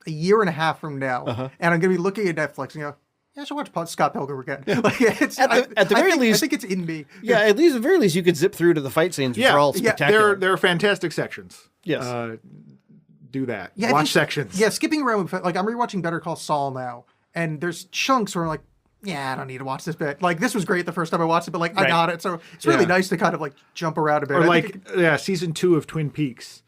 a year and a half from now, and I'm going to be looking at Netflix and go, yeah, I should watch Scott Pilgrim again. Like, it's, At the very least, I think it's in me. Yeah, at the very least, you could zip through to the fight scenes, which are all spectacular. There are fantastic sections. Yes. Do that. Yeah, I Watch think- sections. Yeah, skipping around. Like I'm rewatching Better Call Saul now, and there's chunks where I'm like, yeah, I don't need to watch this bit. Like this was great the first time I watched it, but like I Right. got it. So it's really Yeah. nice to kind of like jump around a bit. Or I like, think season 2 of Twin Peaks.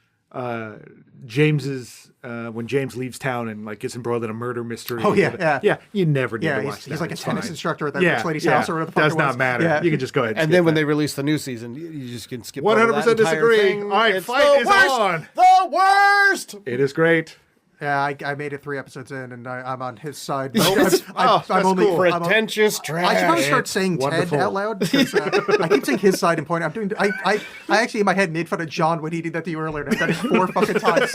James's when James leaves town and like gets embroiled in a murder mystery. Oh, yeah. Yeah. You never need to watch he's that. like a It's tennis fine. instructor at that rich lady's house or whatever the fuck Does it not was. matter. Yeah. You can just go ahead. And skip then when that. they release the new season, you just can skip 100% over that entire disagree. thing. All right, It's fight the is worst! on. The worst! It is great. Yeah, I made it 3 episodes in, and I'm on his side. that's cool. Pretentious trash. I should probably start saying Wonderful. Ted out loud because I keep saying his side and pointing. I'm doing. I actually in my head made fun of John when he did that to you earlier. And I've done it 4 fucking times.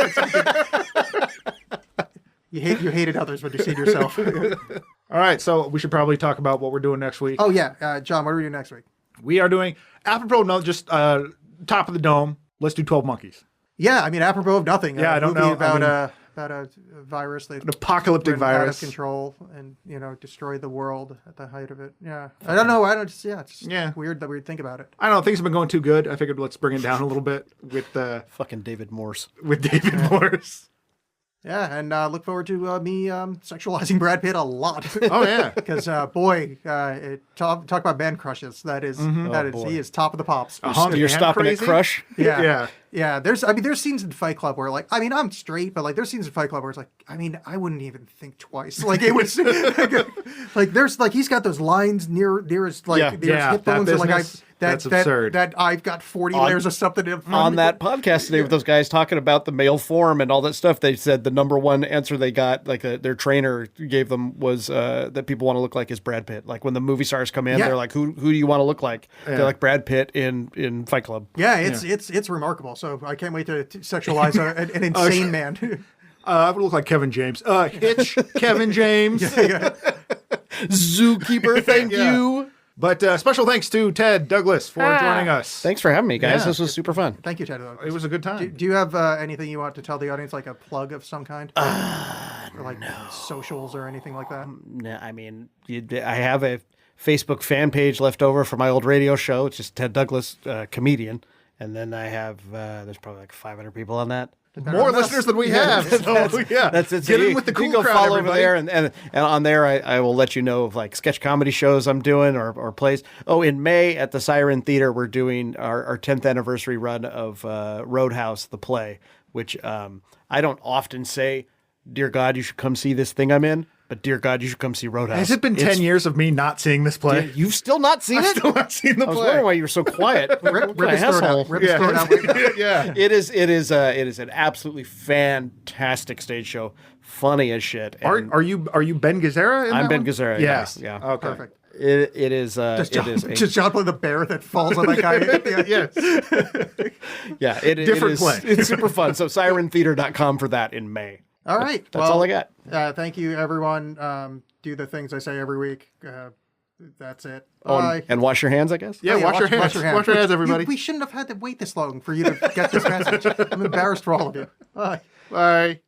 You hated others when you see yourself. All right, so we should probably talk about what we're doing next week. Oh yeah, John, what are we doing next week? We are doing apropos, no, just top of the dome. Let's do 12 Monkeys. Yeah, I mean, apropos of nothing. Yeah, I don't movie know. about I a virus that An apocalyptic went out of virus. control and destroyed the world at the height of it. Yeah, I don't know. It's just weird that we think about it. I don't know. Things have been going too good. I figured let's bring it down a little bit with Fucking David Morse. David Morse. Yeah, and look forward to me sexualizing Brad Pitt a lot. Oh yeah. Because boy, talk about man crushes. That is boy. he is top of the pops. You're stopping at Crush? Yeah. Yeah, there's scenes in Fight Club where like, I mean, I'm straight, but like there's scenes in Fight Club where it's like, I mean, I wouldn't even think twice. Like it was like there's like he's got those lines near his like near his hip bones, and like that's absurd. that I've got 40 layers of something in front of On me. that podcast today with those guys talking about the male form and all that stuff, they said the number one answer they got, like their trainer gave them, was that people want to look like is Brad Pitt. Like when the movie stars come in, they're like, who do you want to look like? They're like Brad Pitt in Fight Club. Yeah, it's remarkable. So I can't wait to sexualize an insane man. I would look like Kevin James. Hitch, Kevin James. Zookeeper, thank you. But special thanks to Ted Douglas for joining us. Thanks for having me, guys. Yeah. This was super fun. Thank you, Ted. It was a good time. Do you have anything you want to tell the audience, like a plug of some kind? Or like socials or anything like that? No, I mean, I have a Facebook fan page left over for my old radio show. It's just Ted Douglas, comedian. And then I have, there's probably like 500 people on that. more listeners than we have. So, yeah, That's it. Get So in with the you cool can go crowd, follow everybody. over there, and on there I will let you know of like sketch comedy shows I'm doing or plays. Oh, in May at the Siren Theater we're doing our 10th anniversary run of Roadhouse the play, which I don't often say, "Dear God, you should come see this thing I'm in," but "Dear God, you should come see Roadhouse." Has it been 10 years of me not seeing this play? You've still not seen I've it? still not seen the I was play. wondering why you were so quiet. Rip What his kind of throat asshole. out. Rip his throat out right now. Yeah. It is an absolutely fantastic stage show, funny as shit. And Are you Ben Gazzara? I'm Ben Gazzara. Yes. Yeah. Okay. Perfect. It is. Just it is. just John play the bear that falls on that guy. Yes. Yeah. Different play. It's super fun. So sirentheater.com for that in May. All right. That's all I got. Thank you, everyone. Do the things I say every week. That's it. Oh, Bye. and wash your hands, I guess. Yeah, wash your hands. Wash your hands, everybody. We shouldn't have had to wait this long for you to get this message. I'm embarrassed for all of you. Bye. Bye.